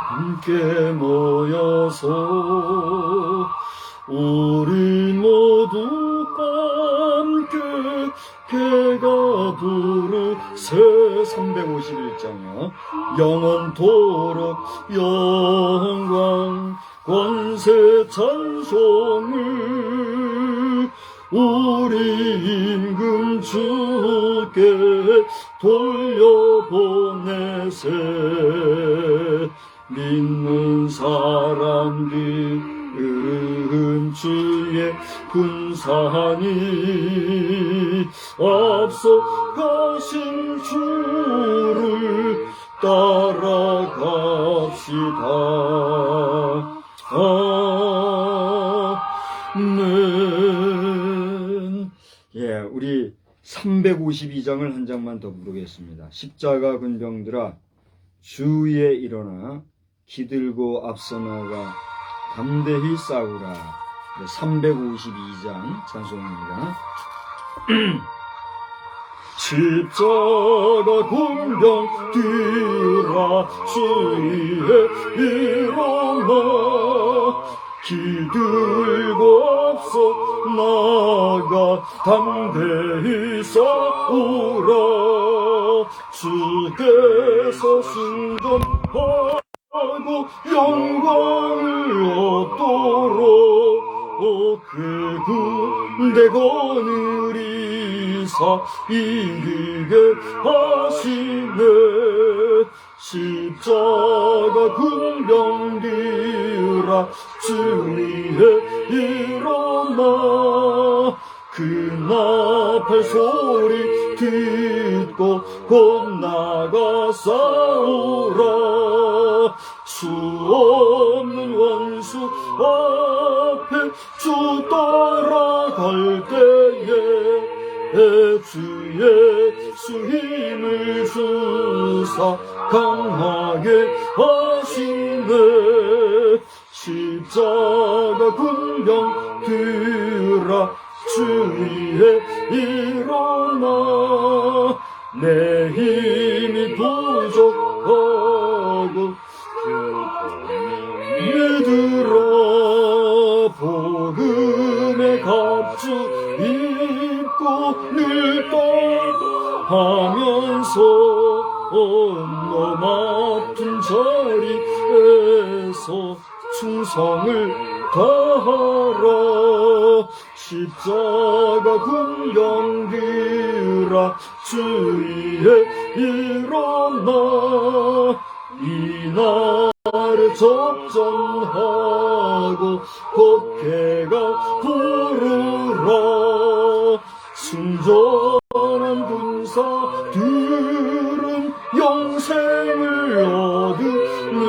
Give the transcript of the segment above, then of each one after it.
함께 모여서 우리 모두 함께 개가 부르세 351장이야. 영원토록 영광 권세 찬송을 우리 임금 주께 돌려보내세. 믿는 사람들은 주의 군사니 앞서 가신 주를 따라갑시다. 아멘. 예, 우리 352장을 한 장만 더 부르겠습니다. 십자가 군병들아 주위에 일어나 기들고 앞서 나가 담대히 싸우라. 352장 찬송입니다. 십자가 군병들아 주위에 일어나 기들고 앞서 나가 담대히 싸우라. 주께서 승전하고 영광을 얻도록 그 군대 거느리사 이기게 하시네. 십자가 군병들아 주위에 일어나 그 나팔 소리 듣고 곧 나가 싸우라. 수 없는 원수 앞에 주 따라갈 때에 주 예수 힘을 주사 강하게 하시네. 십자가 군병들아 주위에 일어나 내 힘이 부족하고 얘들아 복음의 갑주 입고 늘 떠하면서 너무 아픈 자리에서 충성을 다하라. 십자가 군병들아 주위에 일어나 이 날을 접전하고 곱게가 부르라. 순전한 군사들은 영생을 얻으며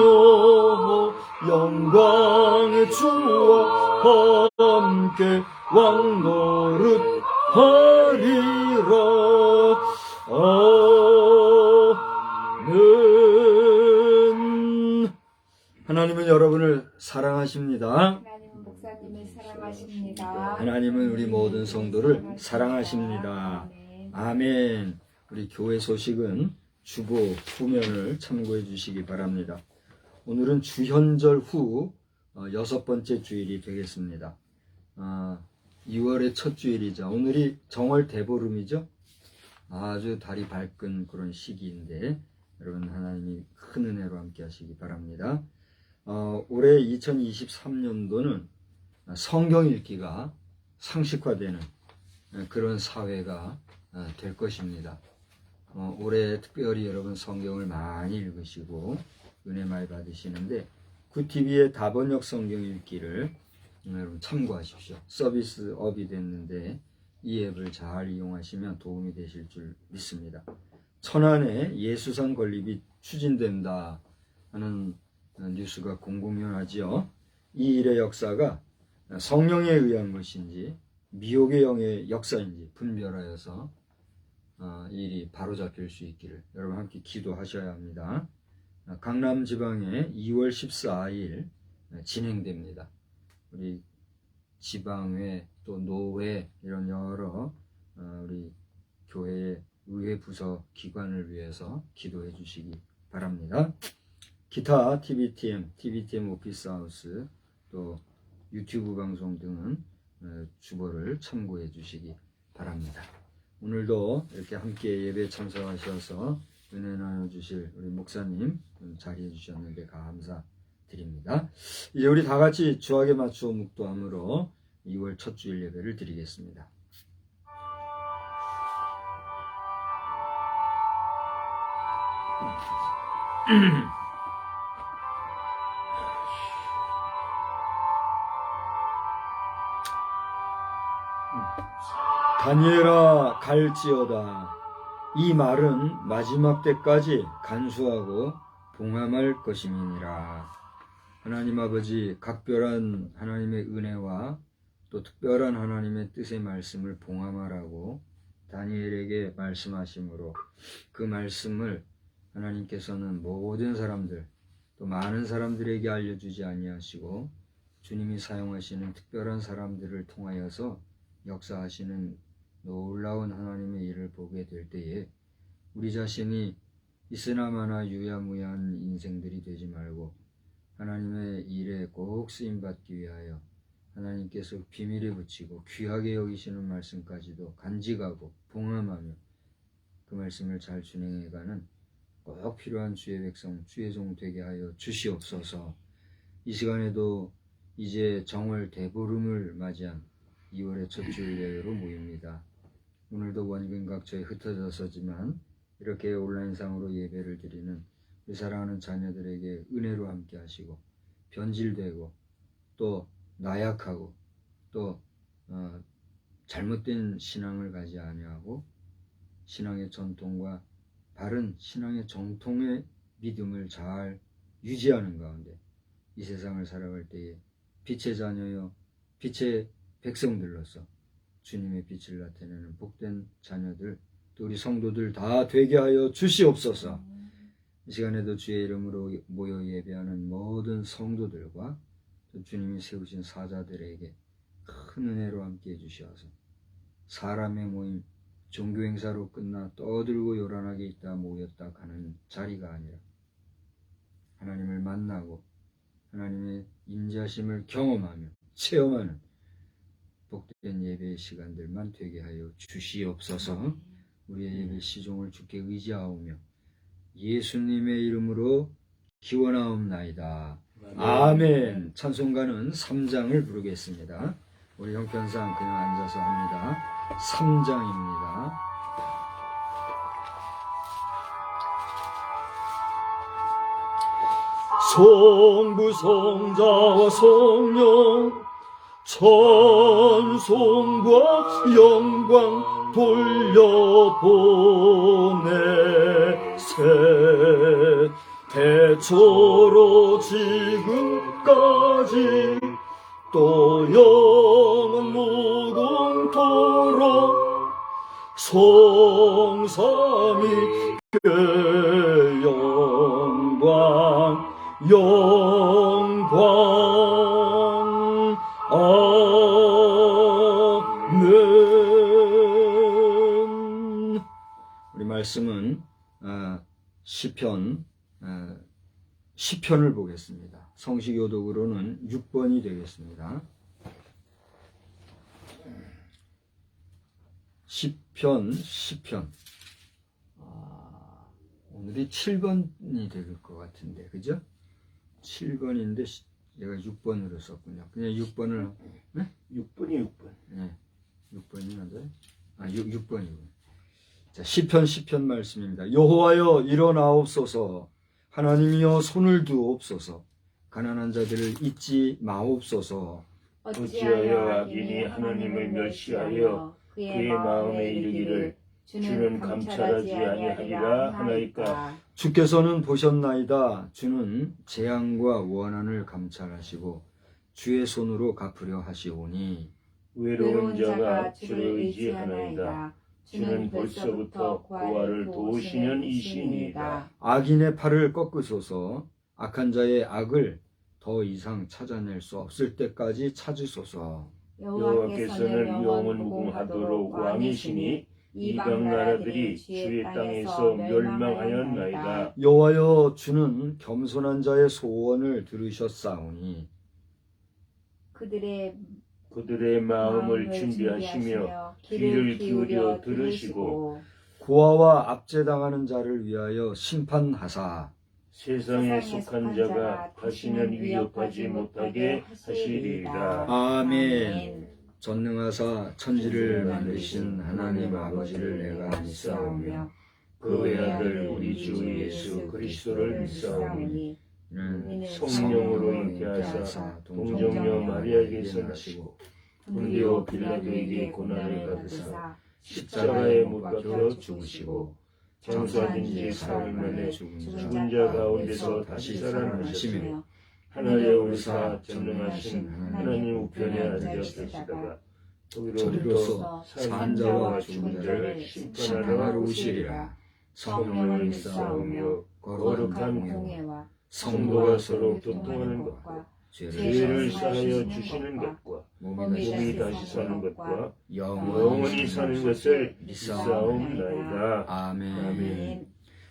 영광의 주와 함께 왕노릇하리라. 아멘. 하나님은 여러분을 사랑하십니다. 하나님은 목사님을 사랑하십니다. 하나님은 우리 모든 성도를 사랑하십니다. 아멘. 우리 교회 소식은 주보 후면을 참고해 주시기 바랍니다. 오늘은 주현절 후 6번째 주일이 되겠습니다. 2월의 첫 주일이죠. 오늘이 정월 대보름이죠. 아주 달이 밝은 그런 시기인데 여러분 하나님이 큰 은혜로 함께 하시기 바랍니다. 올해 2023년도는 성경 읽기가 상식화되는 그런 사회가 될 것입니다. 올해 특별히 여러분 성경을 많이 읽으시고 은혜 많이 받으시는데 굿TV의 다번역 성경 읽기를 여러분 참고하십시오. 서비스업이 됐는데 이 앱을 잘 이용하시면 도움이 되실 줄 믿습니다. 천안에 예수상 건립이 추진된다 하는 뉴스가 공공연하지요. 이 일의 역사가 성령에 의한 것인지 미혹의 영의 역사인지 분별하여서 이 일이 바로잡힐 수 있기를 여러분 함께 기도하셔야 합니다. 강남 지방에 2월 14일 진행됩니다. 우리 지방회 또 노회 이런 여러 우리 교회의 의회 부서 기관을 위해서 기도해 주시기 바랍니다. 기타 TBTM 오피스하우스 또 유튜브 방송 등은 주보를 참고해 주시기 바랍니다. 오늘도 이렇게 함께 예배 참석하셔서 은혜 나눠주실 우리 목사님 자리해 주셨는데 감사드립니다. 이제 우리 다 같이 주악에 맞추어 묵도함으로 2월 첫 주일 예배를 드리겠습니다. 다니엘아 갈지어다. 이 말은 마지막 때까지 간수하고 봉함할 것임이니라. 하나님 아버지, 각별한 하나님의 은혜와 또 특별한 하나님의 뜻의 말씀을 봉함하라고 다니엘에게 말씀하심으로 그 말씀을 하나님께서는 모든 사람들 또 많은 사람들에게 알려주지 아니하시고 주님이 사용하시는 특별한 사람들을 통하여서 역사하시는 놀라운 하나님의 일을 보게 될 때에 우리 자신이 있으나마나 유야무야한 인생들이 되지 말고 하나님의 일에 꼭 쓰임받기 위하여 하나님께서 비밀에 붙이고 귀하게 여기시는 말씀까지도 간직하고 봉함하며 그 말씀을 잘 준행해가는 꼭 필요한 주의 백성, 주의 종 되게 하여 주시옵소서. 이 시간에도 이제 정월 대보름을 맞이한 2월의 첫 주일 예배로 모입니다. 오늘도 원근 각처에 흩어져서지만 이렇게 온라인상으로 예배를 드리는 우리 사랑하는 자녀들에게 은혜로 함께 하시고 변질되고 또 나약하고 또 잘못된 신앙을 가지 아니하고 신앙의 전통과 바른 신앙의 정통의 믿음을 잘 유지하는 가운데 이 세상을 살아갈 때에 빛의 자녀여 빛의 백성들로서 주님의 빛을 나타내는 복된 자녀들 또 우리 성도들 다 되게 하여 주시옵소서. 이 시간에도 주의 이름으로 모여 예배하는 모든 성도들과 또 주님이 세우신 사자들에게 큰 은혜로 함께 해주시어서 사람의 모임, 종교 행사로 끝나 떠들고 요란하게 있다 모였다 가는 자리가 아니라 하나님을 만나고 하나님의 인자심을 경험하며 체험하는 복된 예배의 시간들만 되게 하여 주시옵소서. 우리의 예배 시종을 주께 의지하오며 예수님의 이름으로 기원하옵나이다. 아멘. 찬송가는 3장을 부르겠습니다. 우리 형편상 그냥 앉아서 합니다. 3장입니다. 성부 성자와 성령 천송과 영광 돌려보내 새 태초로 지금까지 또 영원 무궁토록 성삼위께 영광 아멘. 우리 말씀은 시편을 보겠습니다. 성시교독으로는 6번이 되겠습니다. 시편. 오늘이 7번이 될 것 같은데, 그죠? 7번인데 제가 6번으로 썼군요. 그냥 6번을, 네? 6번이 6번. 네. 6번이 맞아요? 6번이군요. 자, 시편 말씀입니다. 여호와여 일어나옵소서. 하나님이여 손을 두옵소서. 가난한 자들을 잊지 마옵소서. 어찌하여 악인이 하나님을 멸시하여 그의 마음에 이르기를 주는 감찰하지 아니하리라 하나이까. 주께서는 보셨나이다. 주는 재앙과 원한을 감찰하시고 주의 손으로 갚으려 하시오니 외로운 자가 주를 의지하나이다. 주는 벌써부터 고아를 도우시는 이신이다. 악인의 팔을 꺾으소서. 악한 자의 악을 더 이상 찾아낼 수 없을 때까지 찾으소서. 여호와께서는 영원 무궁하도록 왕이시니 이방 나라들이 주의 땅에서 멸망하였나이다. 여호와여, 주는 겸손한 자의 소원을 들으셨사오니 그들의 마음을 준비하시며 귀를 기울여 들으시고 고아와 압제당하는 자를 위하여 심판하사 세상에 속한 자가 다시는 위협하지 못하게 하시리라. 아멘. 전능하사 천지를 만드신 하나님 아버지를 내가 믿사오며 그 외아들 우리 주 예수 그리스도를 믿사오니 이는 성령으로 잉태하사 동정녀 마리아에게서 나시고 본디오 빌라도에게 고난을 받으사 십자가에 못 박혀 죽으시고 장사된 지 사흘 만에 죽은 자 가운데서 다시 살아나시며 하늘에 오르사 전능하신 하나님 우편에 앉으시다가 저리로서 산 자와 죽은 자를 심판하러 오시리라. 성령을 믿사오며 거룩한 공예와 성도가 서로 교통하는 것과 죄를 사하여 주시는 것과 몸이 다시 사는 것과 영원히 사는 것을 믿사옵나이다. 아멘.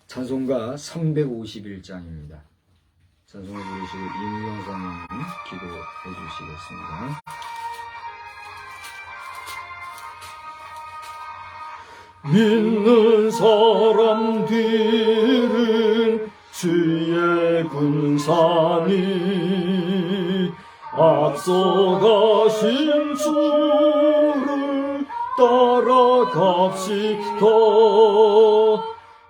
찬송가 351장입니다. 찬송을 부르시고 이무영 사모님 기도해 주시겠습니다. 믿는 사람들은 주의 군사니 앞서가신 주를 따라갑시다.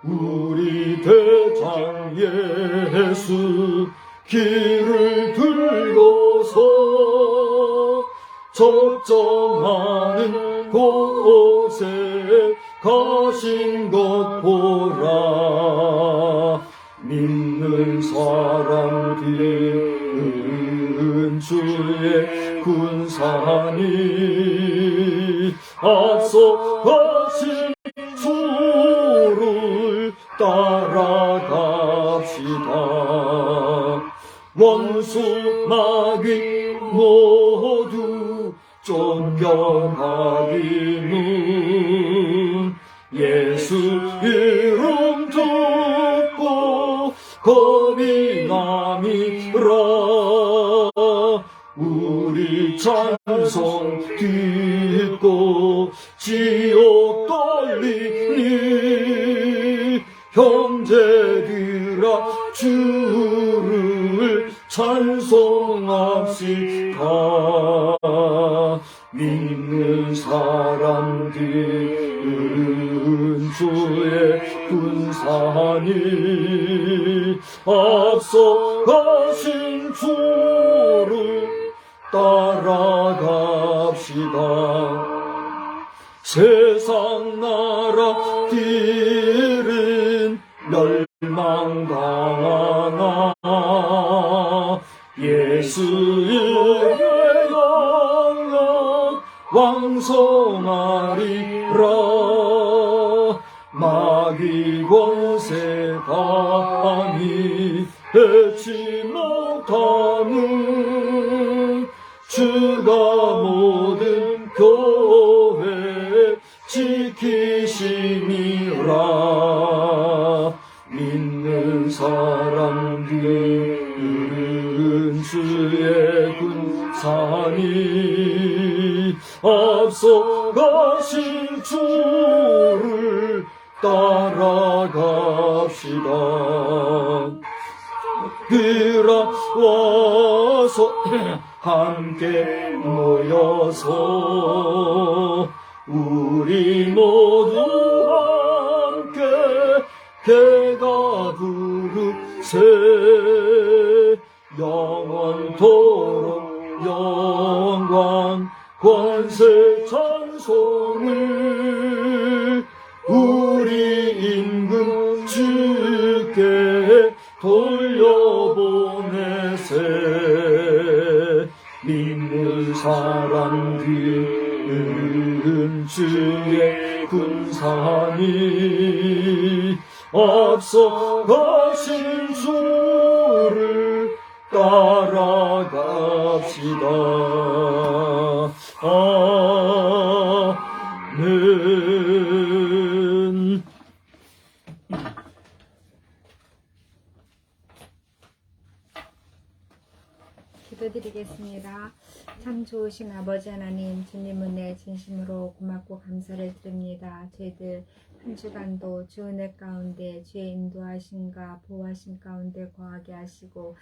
우리 대장 예수 길을 들고서 적정하는 곳에 가신 것 보라. 믿는 사람들은 주의 군사니 앞서 가신 주를 따라갑시다. 원수 마귀 모두 쫓겨가기는 예수 이름 듣고 겁이 남이라. 우리 찬송 듣고 지옥 떨리니 형제들아 주를 찬송합시다. 믿는 사람들은 주의 군사니 앞서 가신 주를 따라갑시다. 세상 나라들은 멸망당하나 예수의 영광 왕성하리라. 마귀 권세 감히 해치 못하는 주가 모든 교회 지키심이라. 믿는 사람들은 주의 군사니 앞서 가신 주를 따라갑시다. 들어와서 함께 모여서 우리 모두 함께 개가 부르세. 영원토록 영광 권세 찬송을 우리 임금 주께 돌려보내세. 믿는 사람들은 주의 군사니 앞서가신 주를 따라갑시다. 아멘. 기도드리겠습니다. 참 좋으신 아버지 하나님, 주님 은혜 진심으로 고맙고 감사를 드립니다. 저희들 한 주간도 주 은혜 가운데 주의 인도하심과 보호하심 가운데 거하게 하시고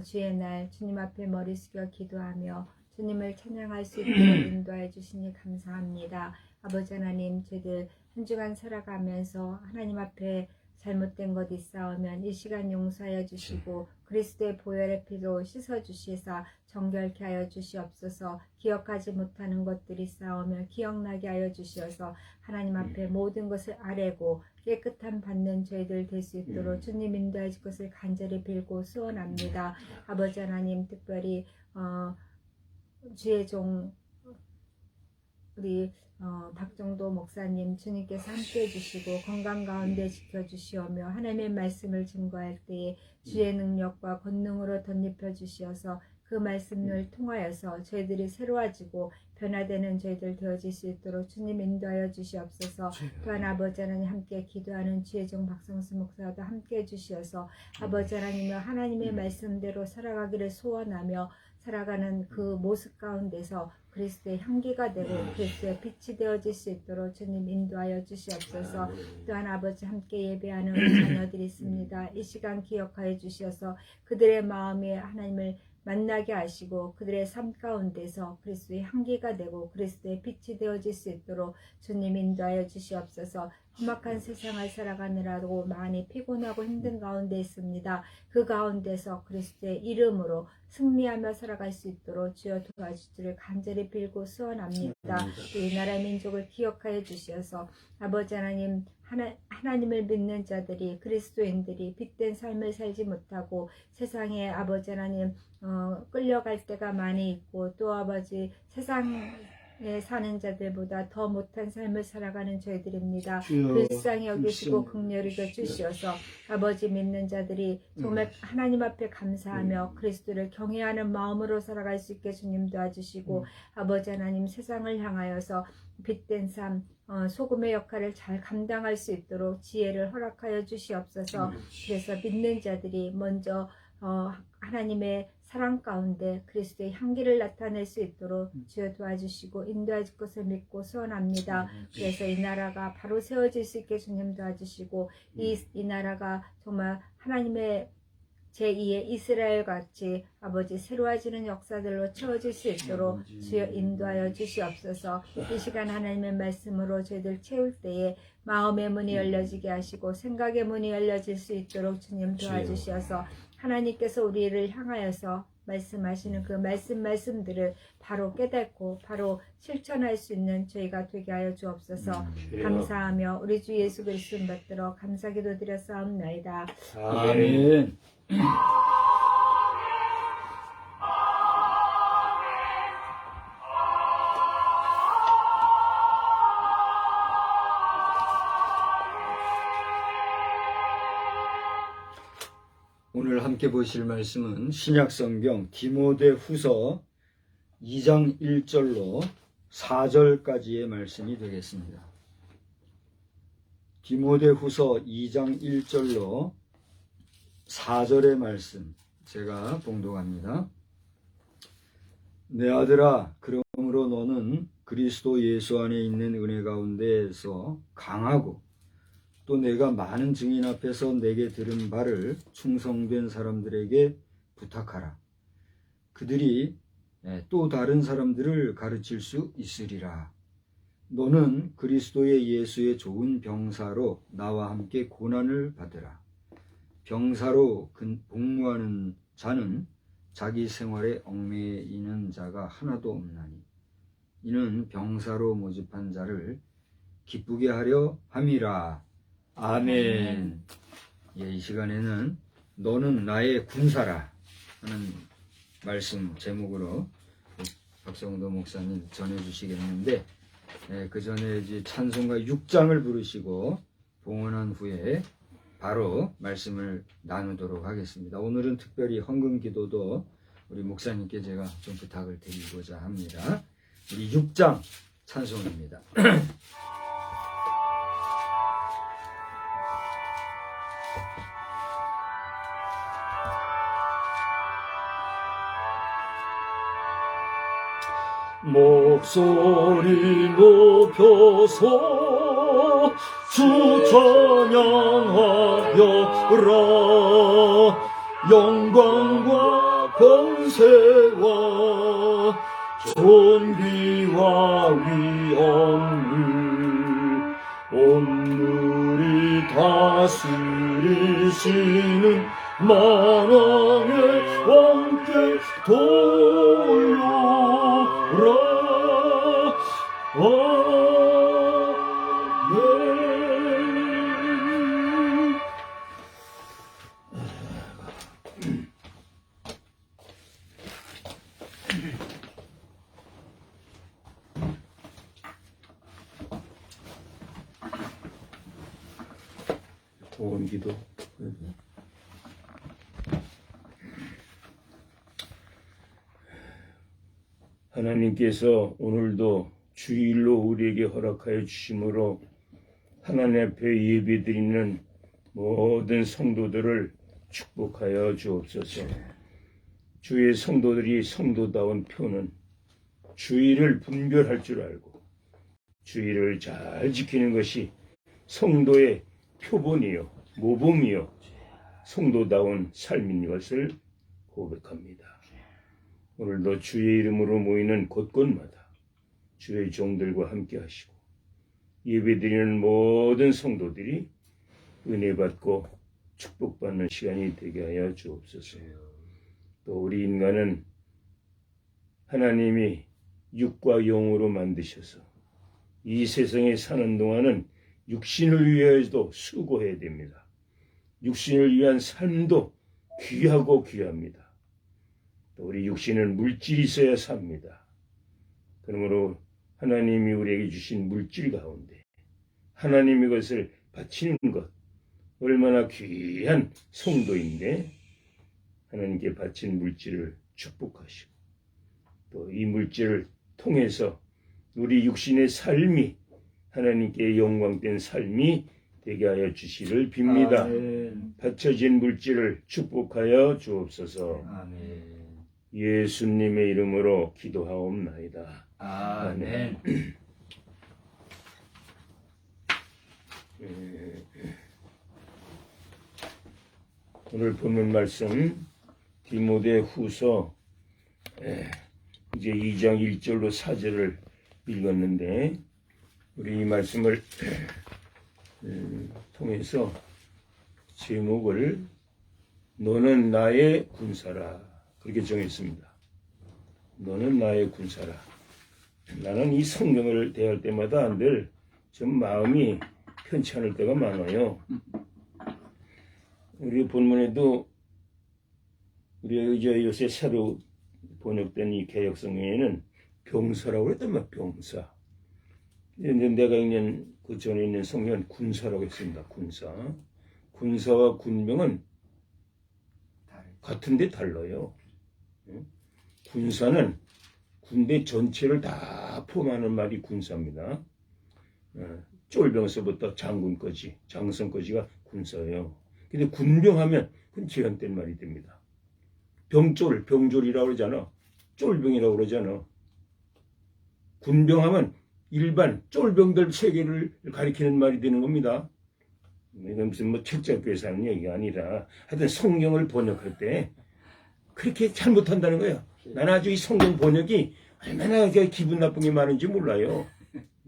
주의 날 주님 앞에 머리 숙여 기도하며 주님을 찬양할 수 있도록 인도해 주시니 감사합니다. 아버지 하나님, 저희들 한 주간 살아가면서 하나님 앞에 잘못된 것 있사오면 이 시간 용서하여 주시고 그리스도의 보혈의 피로 씻어주시사 정결케 하여 주시옵소서. 기억하지 못하는 것들이 있사오면 기억나게 하여 주시어서 하나님 앞에 모든 것을 아뢰고 깨끗함 받는 저희들 될 수 있도록 주님 인도해 줄 것을 간절히 빌고 소원합니다. 아버지 하나님, 특별히 주의 종 우리 박정도 목사님 주님께서 함께 해주시고 건강 가운데 지켜주시오며 하나님의 말씀을 증거할 때에 주의 능력과 권능으로 덧입혀 주시어서 그 말씀을 통하여서 저희들이 새로워지고 변화되는 저희들 되어질 수 있도록 주님 인도하여 주시옵소서. 또한 아버지 하나님 함께 기도하는 주의 종 박성수 목사도 함께 해주시어서 아버지 하나님의 하나님의 말씀대로 살아가기를 소원하며 살아가는 그 모습 가운데서 그리스도의 향기가 되고 그리스도의 빛이 되어질 수 있도록 주님 인도하여 주시옵소서. 또한 아버지 함께 예배하는 우리 자녀들이 있습니다. 이 시간 기억하여 주시어서 그들의 마음에 하나님을 만나게 하시고 그들의 삶 가운데서 그리스도의 향기가 되고 그리스도의 빛이 되어질 수 있도록 주님 인도하여 주시옵소서. 험악한 세상을 살아가느라고 많이 피곤하고 힘든 가운데 있습니다. 그 가운데서 그리스도의 이름으로 승리하며 살아갈 수 있도록 주여 도와주시기를 간절히 빌고 소원합니다. 이 나라 민족을 기억하여 주시어서 아버지 하나님, 하나님을 믿는 자들이 그리스도인들이 빛된 삶을 살지 못하고 세상에 아버지 하나님 끌려갈 때가 많이 있고 또 아버지 세상에 사는 자들보다 더 못한 삶을 살아가는 저희들입니다. 불쌍히 여기시고 긍휼히 여겨주시어서 아버지 믿는 자들이 정말 하나님 앞에 감사하며 그리스도를 경외하는 마음으로 살아갈 수 있게 주님 도와주시고 아버지 하나님 세상을 향하여서 빛된 삶 소금의 역할을 잘 감당할 수 있도록 지혜를 허락하여 주시옵소서. 그래서 믿는 자들이 먼저 하나님의 사랑 가운데 그리스도의 향기를 나타낼 수 있도록 주여 도와주시고 인도해 줄 것을 믿고 소원합니다. 그래서 이 나라가 바로 세워질 수 있게 주님 도와주시고 이 나라가 정말 하나님의 제2의 이스라엘 같이 아버지 새로워지는 역사들로 채워질 수 있도록 주여 인도하여 주시옵소서. 이 시간 하나님의 말씀으로 저희들 채울 때에 마음의 문이 열려지게 하시고 생각의 문이 열려질 수 있도록 주님 도와주시어서 하나님께서 우리를 향하여서 말씀하시는 그 말씀들을 바로 깨닫고 바로 실천할 수 있는 저희가 되게 하여 주옵소서. 감사하며 우리 주 예수 그리스도 받들어 감사기도 드려 싸움나이다. 아멘. 오늘 함께 보실 말씀은 신약성경 디모데후서 2장 1절로 4절까지의 말씀이 되겠습니다. 디모데후서 2장 1절로 4절의 말씀 제가 봉독합니다. 내 아들아, 그러므로 너는 그리스도 예수 안에 있는 은혜 가운데에서 강하고 또 내가 많은 증인 앞에서 내게 들은 바를 충성된 사람들에게 부탁하라. 그들이 또 다른 사람들을 가르칠 수 있으리라. 너는 그리스도의 예수의 좋은 병사로 나와 함께 고난을 받으라. 병사로 복무하는 자는 자기 생활에 얽매이는 자가 하나도 없나니 이는 병사로 모집한 자를 기쁘게 하려 함이라. 아멘. 예, 이 시간에는 너는 나의 군사라 하는 말씀 제목으로 박성도 목사님 전해주시겠는데, 그 전에 이제 찬송가 6장을 부르시고 봉헌한 후에 바로 말씀을 나누도록 하겠습니다. 오늘은 특별히 헌금 기도도 우리 목사님께 제가 좀 부탁을 드리고자 합니다. 우리 6장 찬송입니다. 목소리 높여서 주 찬양하여라. 영광과 권세와 존귀와 위엄을 온누리 다스리시는 만왕의 왕께 돌려라. 아멘. 봉헌 기도. 하나님께서 오늘도 주일로 우리에게 허락하여 주심으로 하나님 앞에 예배드리는 모든 성도들을 축복하여 주옵소서. 주의 성도들이 성도다운 표는 주일을 분별할 줄 알고 주일을 잘 지키는 것이 성도의 표본이요 모범이요 성도다운 삶인 것을 고백합니다. 오늘도 주의 이름으로 모이는 곳곳마다 주의 종들과 함께 하시고 예배드리는 모든 성도들이 은혜 받고 축복받는 시간이 되게 하여 주옵소서. 또 우리 인간은 하나님이 육과 영으로 만드셔서 이 세상에 사는 동안은 육신을 위해서도 수고해야 됩니다. 육신을 위한 삶도 귀하고 귀합니다. 또 우리 육신은 물질이 있어야 삽니다. 그러므로 하나님이 우리에게 주신 물질 가운데 하나님의 것을 바치는 것 얼마나 귀한 성도인데 하나님께 바친 물질을 축복하시고 또 이 물질을 통해서 우리 육신의 삶이 하나님께 영광된 삶이 되게 하여 주시를 빕니다. 아멘. 바쳐진 물질을 축복하여 주옵소서. 아멘. 예수님의 이름으로 기도하옵나이다. 아멘. 오늘 본문 말씀 디모데 후서 이제 2장 1절로 4절을 읽었는데 우리 이 말씀을 통해서 제목을 너는 나의 군사라 그렇게 정했습니다. 너는 나의 군사라. 나는 이 성경을 대할 때마다 늘 좀 마음이 편치 않을 때가 많아요. 우리 본문에도 우리가 이제 요새 새로 번역된 이 개역성경에는 병사라고 했단 말이야. 병사. 근데 내가 읽는 그 전에 있는 성경은 군사라고 했습니다. 군사. 군사와 군병은 같은데 달라요. 군사는 군대 전체를 다 포함하는 말이 군사입니다. 쫄병서부터 장군까지, 장성까지가 군사예요. 근데 군병하면 그건 제한된 말이 됩니다. 병졸이라고 그러잖아. 쫄병이라고 그러잖아. 군병하면 일반 쫄병들 세계를 가리키는 말이 되는 겁니다. 이건 무슨 뭐 책자교에서 하는 얘기가 아니라 하여튼 성경을 번역할 때 그렇게 잘못한다는 거예요. 난 아주 이 성경 번역이 얼마나 기분 나쁜 게 많은지 몰라요.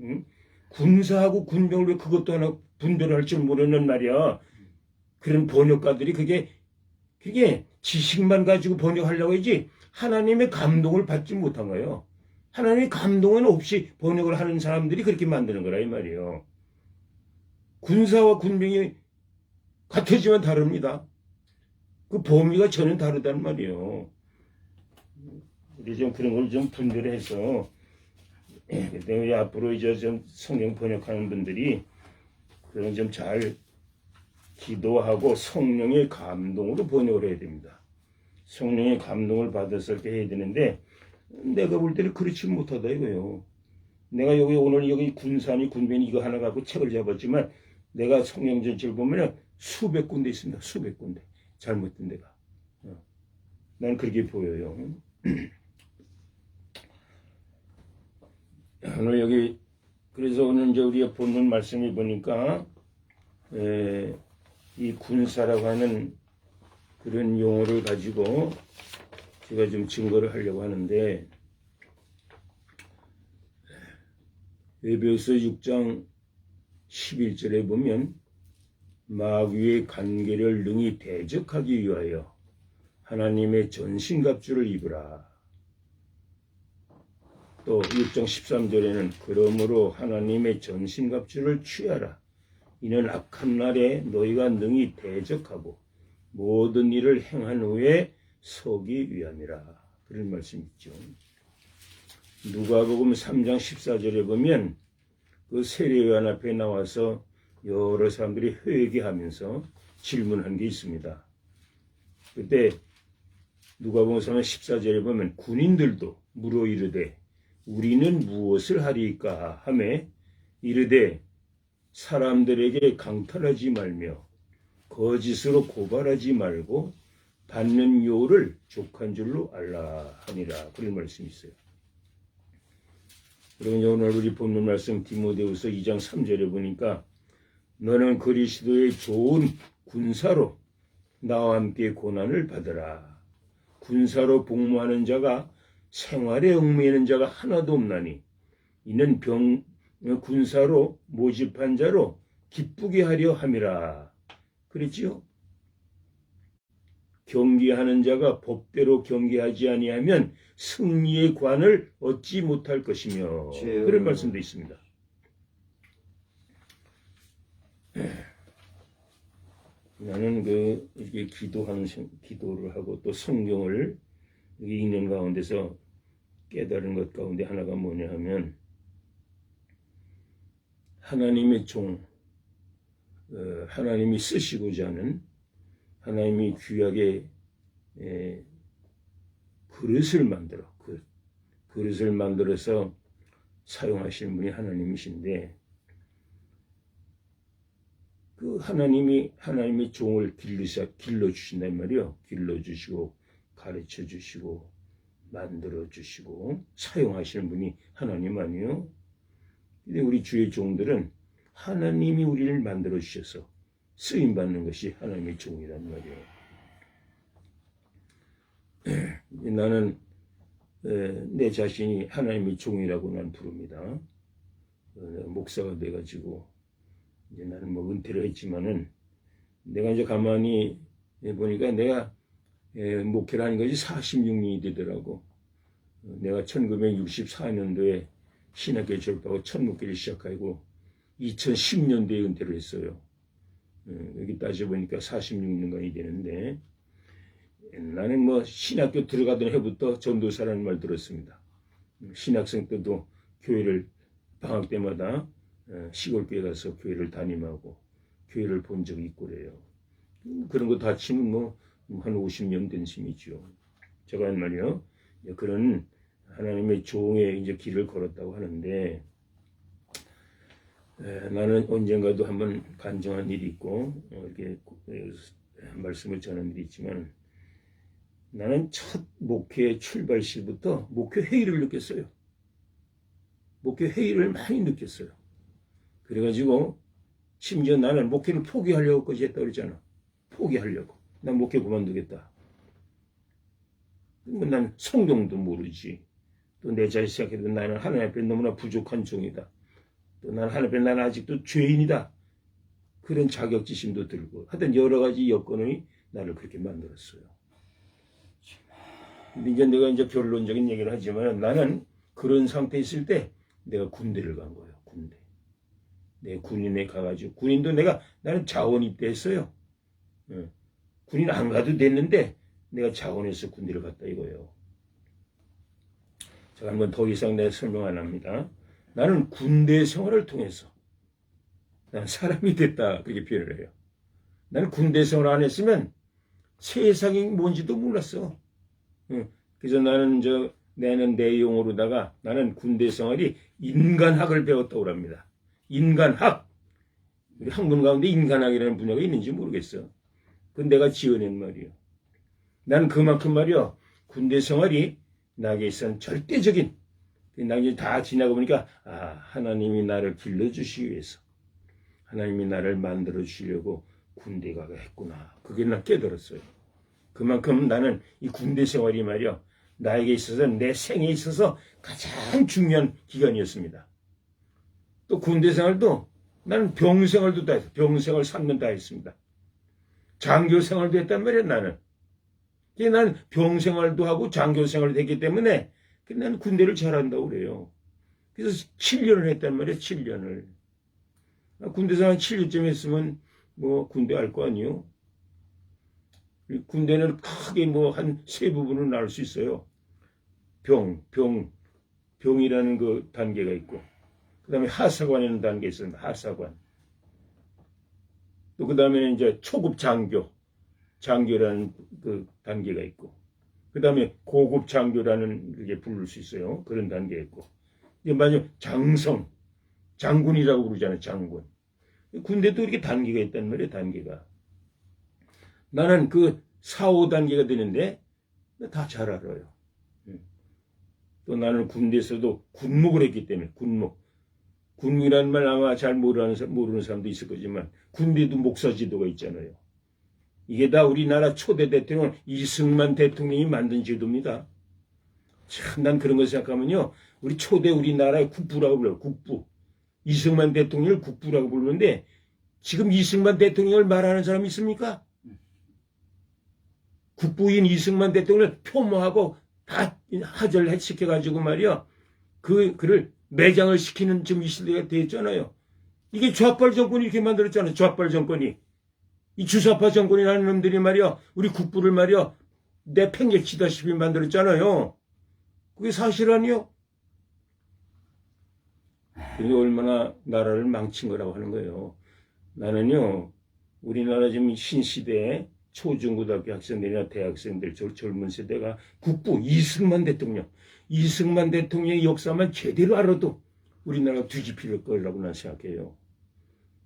응? 군사하고 군병을 왜 그것도 하나 분별할 줄 모르는 말이야. 그런 번역가들이 그게 지식만 가지고 번역하려고 하지 하나님의 감동을 받지 못한 거예요. 하나님의 감동은 없이 번역을 하는 사람들이 그렇게 만드는 거라 이 말이에요. 군사와 군병이 같으지만 다릅니다. 그 범위가 전혀 다르단 말이에요. 우리 좀 그런 걸 좀 분별을 해서 우리 앞으로 이제 좀 성경 번역하는 분들이 그런 좀 잘 기도하고 성령의 감동으로 번역을 해야 됩니다. 성령의 감동을 받아서 이렇게 해야 되는데 내가 볼 때는 그렇지 못하다 이거요. 내가 여기 오늘 여기 군산이 군변이 이거 하나 갖고 책을 잡았지만 내가 성경 전체를 보면 수백 군데 있습니다. 수백 군데 잘못된 데가. 난 그렇게 보여요. 오늘 여기 그래서 오늘 이제 우리가 본문 말씀을 보니까 이 군사라고 하는 그런 용어를 가지고 제가 좀 증거를 하려고 하는데 에베소 6장 11절에 보면 마귀의 관계를 능히 대적하기 위하여 하나님의 전신갑주를 입으라. 또 6장 13절에는 그러므로 하나님의 전신갑주를 취하라. 이는 악한 날에 너희가 능히 대적하고 모든 일을 행한 후에 서기 위함이라. 그런 말씀이 있죠. 누가복음 3장 14절에 보면 그 세례요한 앞에 나와서 여러 사람들이 회개하면서 질문한 게 있습니다. 그때 누가복음 3장 14절에 보면 군인들도 물어 이르되 우리는 무엇을 하리이까 하매 이르되 사람들에게 강탈하지 말며 거짓으로 고발하지 말고 받는 요를 족한 줄로 알라 하니라. 그런 말씀이 있어요. 그리고 오늘 우리 본문 말씀 디모데후서 2장 3절에 보니까 너는 그리스도의 좋은 군사로 나와 함께 고난을 받으라. 군사로 복무하는 자가 생활에 얽매이는 자가 하나도 없나니 이는 군사로 모집한 자로 기쁘게 하려 함이라. 그랬지요? 경계하는 자가 법대로 경계하지 아니하면 승리의 관을 얻지 못할 것이며 그런 말씀도 있습니다. 나는 이렇게 기도를 하고 또 성경을 읽는 가운데서 깨달은 것 가운데 하나가 뭐냐 하면 하나님의 종, 하나님이 쓰시고자 하는 하나님이 귀하게 그릇을 만들어서 사용하시는 분이 하나님이신데 그 하나님의 종을 길러주신단 말이에요. 길러주시고 가르쳐주시고 만들어주시고 사용하시는 분이 하나님 아니에요. 근데 우리 주의 종들은 하나님이 우리를 만들어주셔서 쓰임받는 것이 하나님의 종이란 말이에요. 나는 내 자신이 하나님의 종이라고 난 부릅니다. 목사가 돼가지고 이제 나는 뭐 은퇴를 했지만은 내가 이제 가만히 보니까 내가 목회를 하는 것이 46년이 되더라고. 내가 1964년도에 신학교 졸업하고 첫 목회를 시작하고 2010년도에 은퇴를 했어요. 여기 따져보니까 46년간이 되는데 나는 뭐 신학교 들어가던 해부터 전도사라는 말 들었습니다. 신학생 때도 교회를 방학 때마다 시골교회 가서 교회를 담임하고 교회를 본 적이 있고 그래요. 그런 거 다 치면 뭐 한 50년 된 셈이죠. 제가 한 말이요. 그런 하나님의 종의 이제 길을 걸었다고 하는데 나는 언젠가도 한번 간증한 일이 있고 이렇게 말씀을 전한 일이 있지만 나는 첫 목회 출발시부터 목회 회의를 느꼈어요. 목회 회의를 많이 느꼈어요. 그래가지고 심지어 나는 목회를 포기하려고까지 했다고 그랬잖아. 포기하려고. 난 목회 그만두겠다. 난 성경도 모르지. 또 내 자식 생각해도 나는 하나님 앞에 너무나 부족한 종이다. 또 나는 하나님 앞에 나는 아직도 죄인이다. 그런 자격지심도 들고 하여튼 여러 가지 여건이 나를 그렇게 만들었어요. 근데 이제 내가 이제 결론적인 얘기를 하지만 나는 그런 상태에 있을 때 내가 군대를 간 거예요. 군대. 내 군인에 가가지고 군인도 나는 자원 입대했어요. 군인 안 가도 됐는데 내가 자원해서 군대를 갔다 이거예요. 제가 한번 더 이상 내가 설명 안 합니다. 나는 군대 생활을 통해서 난 사람이 됐다 그렇게 표현을 해요. 나는 군대 생활 안 했으면 세상이 뭔지도 몰랐어. 그래서 나는 내는 내용으로다가 나는 군대 생활이 인간학을 배웠다고 합니다. 인간학. 우리 학문 가운데 인간학이라는 분야가 있는지 모르겠어. 그건 내가 지어낸 말이에요. 나는 그만큼 말이요. 군대 생활이 나에게 있어서는 절대적인, 나중에 다 지나고 보니까, 하나님이 나를 길러주시기 위해서, 하나님이 나를 만들어 주시려고 군대 가게 했구나. 그게 나 깨달았어요. 그만큼 나는 이 군대 생활이 말이요. 나에게 있어서, 내 생에 있어서 가장 중요한 기간이었습니다. 또 군대 생활도 나는 병 생활도 다 했어요. 병 생활 3년 다 했습니다. 장교 생활도 했단 말이야, 나는. 난 병 생활도 하고 장교 생활도 했기 때문에 나는 군대를 잘한다고 그래요. 그래서 7년을 했단 말이야, 7년을. 군대 생활 7년쯤 했으면 뭐 군대 알 거 아니요. 군대는 크게 뭐 한 세 부분으로 나눌 수 있어요. 병이라는 그 단계가 있고, 그 다음에 하사관이라는 단계가 있습니다. 하사관. 또 그 다음에는 이제 초급 장교라는 그 단계가 있고, 그 다음에 고급 장교라는 게 부를 수 있어요. 그런 단계가 있고, 이제 마지막 장군이라고 부르잖아요. 장군. 군대도 이렇게 단계가 있단 말이에요. 단계가. 나는 그 4, 5단계가 되는데 다 잘 알아요. 또 나는 군대에서도 군목을 했기 때문에 군목이라는 말 아마 잘 모르는 사람도 있을 거지만 군대도 목사지도가 있잖아요. 이게 다 우리나라 초대 대통령 이승만 대통령이 만든 제도입니다. 참 난 그런 거 생각하면요. 우리나라의 국부라고 불러요. 국부. 이승만 대통령을 국부라고 부르는데 지금 이승만 대통령을 말하는 사람이 있습니까? 국부인 이승만 대통령을 표모하고 다 하절시켜가지고 말이야. 그를 매장을 시키는 지금 이 시대가 됐잖아요. 이게 좌빨 정권이 이렇게 만들었잖아요. 좌빨 정권이. 이 주사파 정권이라는 놈들이 말이야. 우리 국부를 말이야. 내팽개치다시피 만들었잖아요. 그게 사실 아니요? 그게 얼마나 나라를 망친 거라고 하는 거예요. 나는요. 우리나라 지금 신시대에 초중고등학교 학생들이나 대학생들, 젊은 세대가 국부 이승만 대통령의 역사만 제대로 알아도 우리나라가 뒤집힐 거라고 난 생각해요.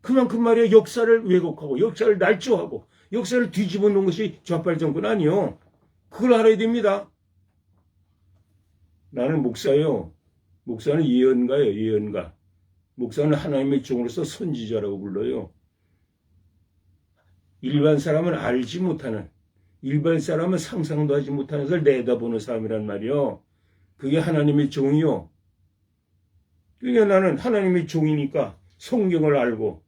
그만큼 말이야 역사를 왜곡하고 역사를 날조하고 역사를 뒤집어 놓은 것이 좌빨 정권 아니요. 그걸 알아야 됩니다. 나는 목사요. 목사는 예언가예요. 예언가. 목사는 하나님의 종으로서 선지자라고 불러요. 일반 사람은 알지 못하는, 일반 사람은 상상도 하지 못하는 것을 내다보는 사람이란 말이요. 그게 하나님의 종이요. 그러니까 나는 하나님의 종이니까 성경을 알고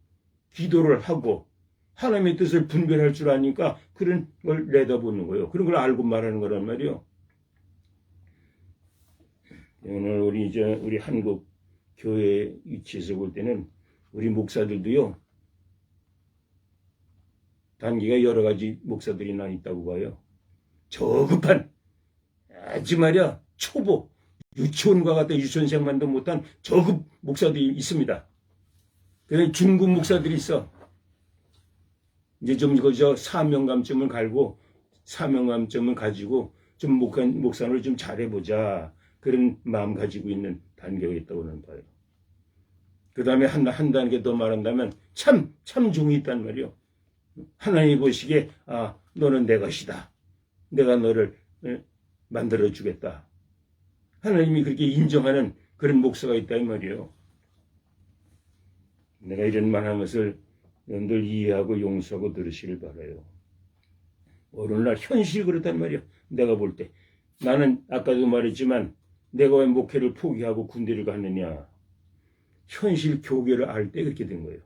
기도를 하고 하나님의 뜻을 분별할 줄 아니까 그런 걸 내다보는 거예요. 그런 걸 알고 말하는 거란 말이요. 오늘 우리 한국 교회 위치에서 볼 때는 우리 목사들도요. 단계가 여러 가지 목사들이 난 있다고 봐요. 저급한 아주 말이야 초보 유치원과 같은 유치원생만도 못한 저급 목사들이 있습니다. 그래서 중급 목사들이 있어. 이제 좀 사명감점을 가지고 좀 목사를 좀 잘해보자 그런 마음 가지고 있는 단계가 있다고 는 봐요. 그 다음에 한 단계 더 말한다면 참 종이 있단 말이요. 하나님이 보시기에 너는 내 것이다. 내가 너를 만들어 주겠다. 하나님이 그렇게 인정하는 그런 목사가 있다 이 말이에요. 내가 이런 말하는 것을 여러분들 이해하고 용서하고 들으시길 바라요. 오늘날 현실이 그렇단 말이야. 내가 볼 때. 나는 아까도 말했지만 내가 왜 목회를 포기하고 군대를 갔느냐. 현실 교계를 알 때 그렇게 된 거예요.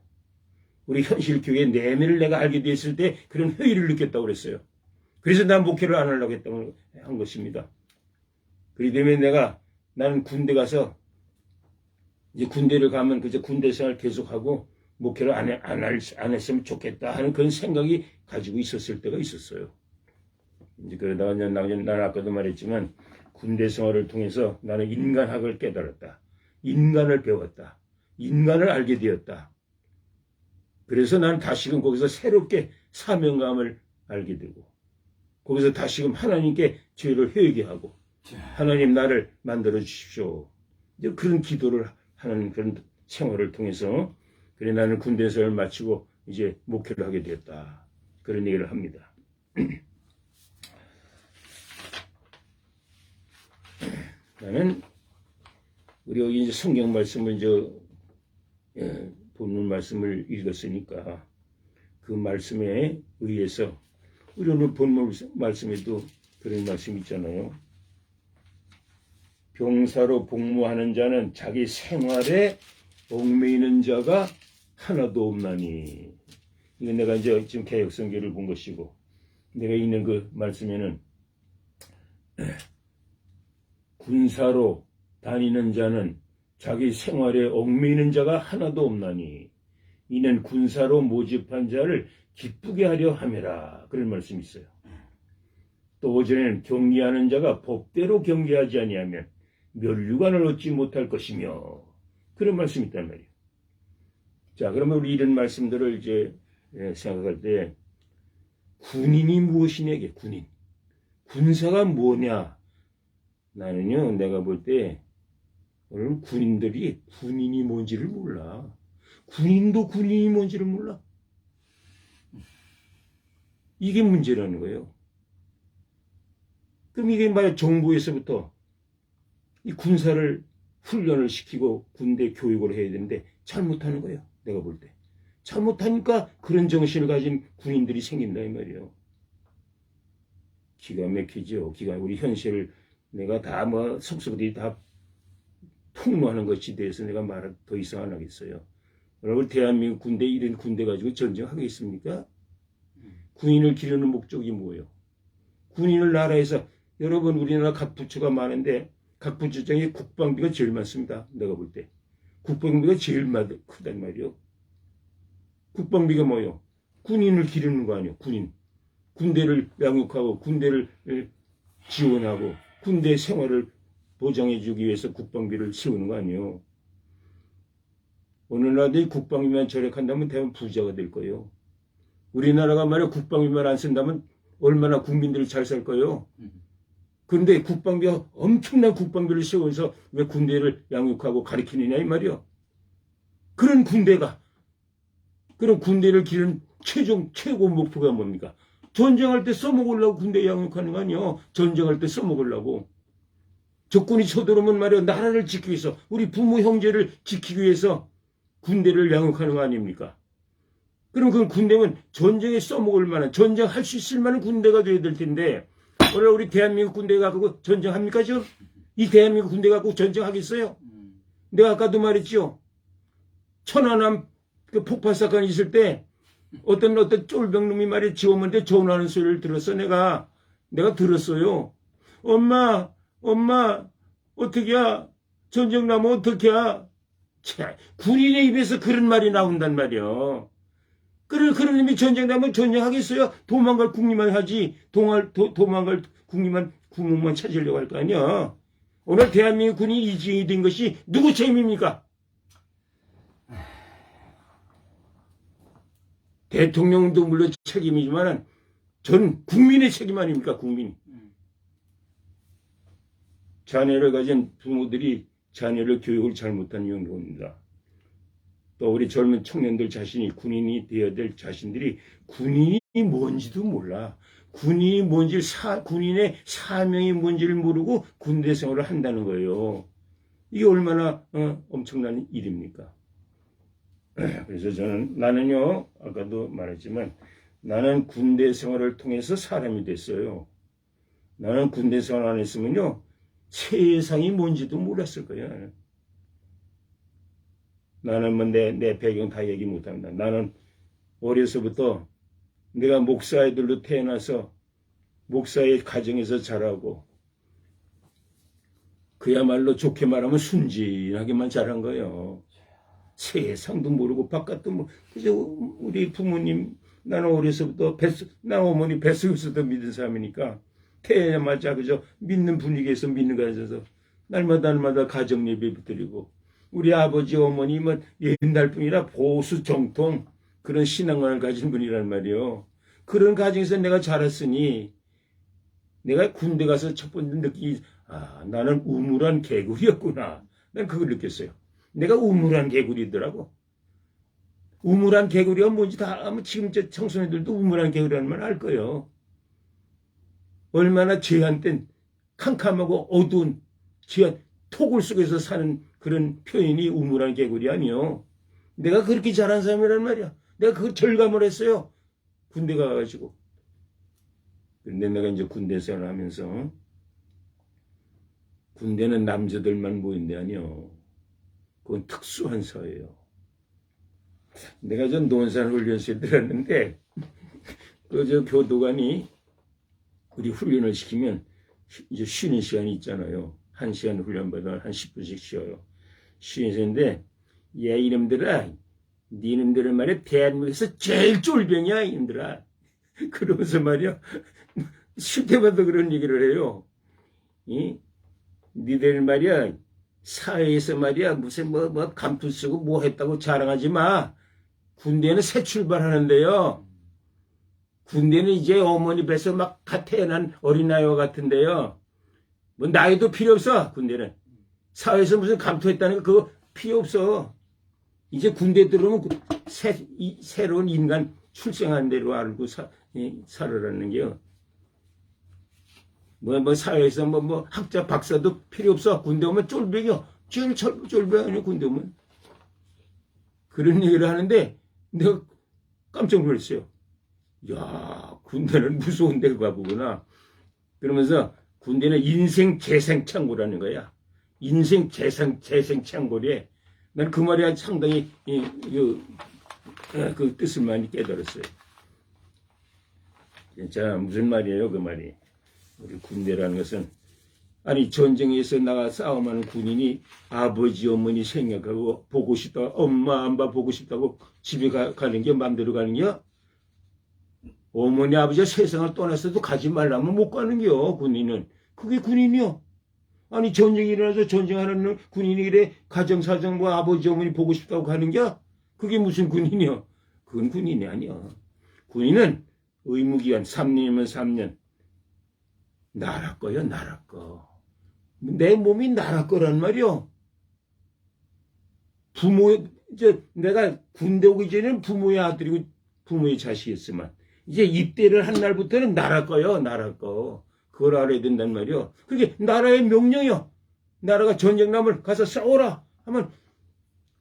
우리 현실 교회의 내면을 내가 알게 됐을 때 그런 회의를 느꼈다고 그랬어요. 그래서 난 목회를 안 하려고 했다고 한 것입니다. 그렇기 때문에 나는 군대 가서 이제 군대를 가면 그저 군대 생활 계속하고 목회를 안 했으면 좋겠다 하는 그런 생각이 가지고 있었을 때가 있었어요. 이제 그러다가 나는 아까도 말했지만 군대 생활을 통해서 나는 인간학을 깨달았다. 인간을 배웠다. 인간을 알게 되었다. 그래서 나는 다시금 거기서 새롭게 사명감을 알게 되고 거기서 다시금 하나님께 죄를 회개하고 하나님 나를 만들어 주십시오. 이제 그런 기도를 하는 그런 생활을 통해서 그래 나는 군대 생활을 마치고 이제 목회를 하게 되었다. 그런 얘기를 합니다. 나는 우리 여기 이제 성경 말씀을 본문 말씀을 읽었으니까 그 말씀에 의해서 우리 오늘 본문 말씀에도 그런 말씀 있잖아요. 병사로 복무하는 자는 자기 생활에 얽매이는 자가 하나도 없나니. 이건 내가 이제 지금 개역성경을 본 것이고 내가 읽는 그 말씀에는 군사로 다니는 자는 자기 생활에 얽매이는 자가 하나도 없나니 이는 군사로 모집한 자를 기쁘게 하려 함이라. 그런 말씀이 있어요. 또 오전에는 경계하는 자가 법대로 경계하지 아니하면 멸류관을 얻지 못할 것이며 그런 말씀이 있단 말이에요. 자, 그러면 우리 이런 말씀들을 이제 생각할 때 군인이 무엇이냐 이게 군인. 군사가 뭐냐. 나는요 내가 볼 때 오늘 군인들이 군인이 뭔지를 몰라. 군인도 군인이 뭔지를 몰라. 이게 문제라는 거예요. 그럼 이게 만약 정부에서부터 이 군사를 훈련을 시키고 군대 교육을 해야 되는데 잘못하는 거예요. 내가 볼 때. 잘못하니까 그런 정신을 가진 군인들이 생긴다 이 말이에요. 기가 막히죠. 우리 현실을 내가 다 속속들이 다 폭로하는 것에 대해서 내가 말을 더 이상 안 하겠어요. 여러분 대한민국 군대 이런 군대 가지고 전쟁하겠습니까? 군인을 기르는 목적이 뭐예요? 군인을 나라에서 여러분 우리나라 각 부처가 많은데 각 부처 중에 국방비가 제일 많습니다. 내가 볼 때. 국방비가 제일 크단 말이에요. 국방비가 뭐예요? 군인을 기르는 거 아니에요. 군인. 군대를 양육하고 군대를 지원하고 군대 생활을 보장해주기 위해서 국방비를 세우는 거 아니에요. 어느 나라들이 국방비만 절약한다면 대부분 부자가 될 거예요. 우리나라가 만약 국방비만 안 쓴다면 얼마나 국민들이 잘 살 거예요. 그런데 국방비가 엄청난 국방비를 세워서 왜 군대를 양육하고 가르치느냐 이 말이요. 그런 군대를 기르는 최고 목표가 뭡니까? 전쟁할 때 써먹으려고 군대 양육하는 거 아니에요. 전쟁할 때 써먹으려고. 적군이 쳐들어오면 말이야 나라를 지키기 위해서 우리 부모 형제를 지키기 위해서 군대를 양육하는 거 아닙니까? 그럼 그 군대는 전쟁에 써먹을 만한 전쟁할 수 있을 만한 군대가 돼야 될 텐데 오늘 우리 대한민국 군대가 갖고 전쟁합니까 지금? 이 대한민국 군대 갖고 전쟁하겠어요? 내가 아까도 말했죠. 천안함 그 폭발 사건이 있을 때 어떤 쫄병놈이 말이야 지원문대 전화하는 소리를 들었어. 내가 들었어요. 엄마 어떻게야? 전쟁 나면 어떻게야? 군인의 입에서 그런 말이 나온단 말이야. 그런 의미 전쟁 나면 전쟁하겠어요? 도망갈 국리만 하지. 도망갈 구멍만 찾으려고 할 거 아니야. 오늘 대한민국 군이 이징이 된 것이 누구 책임입니까? 대통령도 물론 책임이지만 전 국민의 책임 아닙니까? 국민. 자녀를 가진 부모들이 자녀를 교육을 잘못한 경우입니다. 또 우리 젊은 청년들 자신이 군인이 되어야 될 자신들이 군인이 뭔지도 몰라. 군인이 뭔지 군인의 사명이 뭔지를 모르고 군대 생활을 한다는 거예요. 이게 얼마나 엄청난 일입니까? 그래서 나는요 아까도 말했지만 나는 군대 생활을 통해서 사람이 됐어요. 나는 군대 생활 안 했으면요 세상이 뭔지도 몰랐을 거야. 나는 내 배경 다 얘기 못합니다. 나는 어려서부터 내가 목사애들로 태어나서 목사의 가정에서 자라고 그야말로 좋게 말하면 순진하게만 자란 거예요. 세상도 모르고 바깥도 뭐 그저 우리 부모님 나는 어려서부터 나 어머니 뱃속에서도 믿은 사람이니까 태어나자마자 그저 믿는 분위기에서 믿는 거에서 날마다 가정 예배 드리고 우리 아버지 어머님은 옛날 분이라 보수 정통 그런 신앙관을 가진 분이란 말이에요. 그런 가정에서 내가 자랐으니 내가 군대 가서 첫 번째 느끼기 나는 우물한 개구리였구나. 난 그걸 느꼈어요. 내가 우물한 개구리더라고. 우물한 개구리가 뭔지 다 아마 지금 저 청소년들도 우물한 개구리라는 말 알 거예요. 얼마나 죄한땐 캄캄하고 어두운 죄한 토굴 속에서 사는 그런 표현이 우물한 개구리 아니요. 내가 그렇게 자란 사람이란 말이야. 내가 그걸 절감을 했어요. 군대 가가지고. 근데 내가 이제 군대 생활을 하면서 군대는 남자들만 모인 데 아니요. 그건 특수한 사회예요. 내가 전 논산훈련소에 들었는데 그 교도관이 우리 훈련을 시키면 이제 쉬는 시간이 있잖아요. 1시간 훈련받아 한 10분씩 쉬어요. 쉬는 시간인데 야 이놈들아 니놈들은 말이야 대한민국에서 제일 쫄병이야 이놈들아. 그러면서 말이야 쉴 때마다 그런 얘기를 해요. 니들 말이야 사회에서 말이야 무슨 뭐 감투 쓰고 뭐 했다고 자랑하지 마. 군대는 새 출발하는데요. 군대는 이제 어머니 뱃에서 막 태어난 어린아이와 같은데요. 뭐 나이도 필요 없어. 군대는 사회에서 무슨 감투했다는 거 그거 필요 없어. 이제 군대 들어오면 새로운 인간 출생한 대로 알고 살아라는 게요. 뭐 사회에서 뭐 학자 박사도 필요 없어. 군대 오면 쫄병이요. 제일 쫄병 아니요 군대 오면. 그런 얘기를 하는데 내가 깜짝 놀랐어요. 야 군대는 무서운 데가 보구나. 그러면서 군대는 인생 재생 창고라는 거야. 인생 재생 창고래. 난 그 말이 상당히 그 뜻을 많이 깨달았어요. 진짜 무슨 말이에요 그 말이. 우리 군대라는 것은 아니 전쟁에서 나가 싸움하는 군인이 아버지 어머니 생각하고 보고 싶다 엄마 아빠 보고 싶다고 집에 가는 게 맘대로 가는 게 어머니 아버지가 세상을 떠났어도 가지 말라면 못 가는 겨 군인은. 그게 군인이요. 아니 전쟁이 일어나서 전쟁하는 군인이 그래 가정사정 뭐 아버지 어머니 보고 싶다고 가는 겨? 그게 무슨 군인이요. 그건 군인이 아니야. 군인은 의무기간 3년이면 3년 나라 거요 나라 거. 내 몸이 나라 거란 말이요. 내가 군대 오기 전에는 부모의 아들이고 부모의 자식이었지만 이제 입대를 한 날부터는 나라 거요 나라 거. 그걸 알아야 된단 말이요. 그게 나라의 명령이요. 나라가 전쟁 나면 가서 싸워라 하면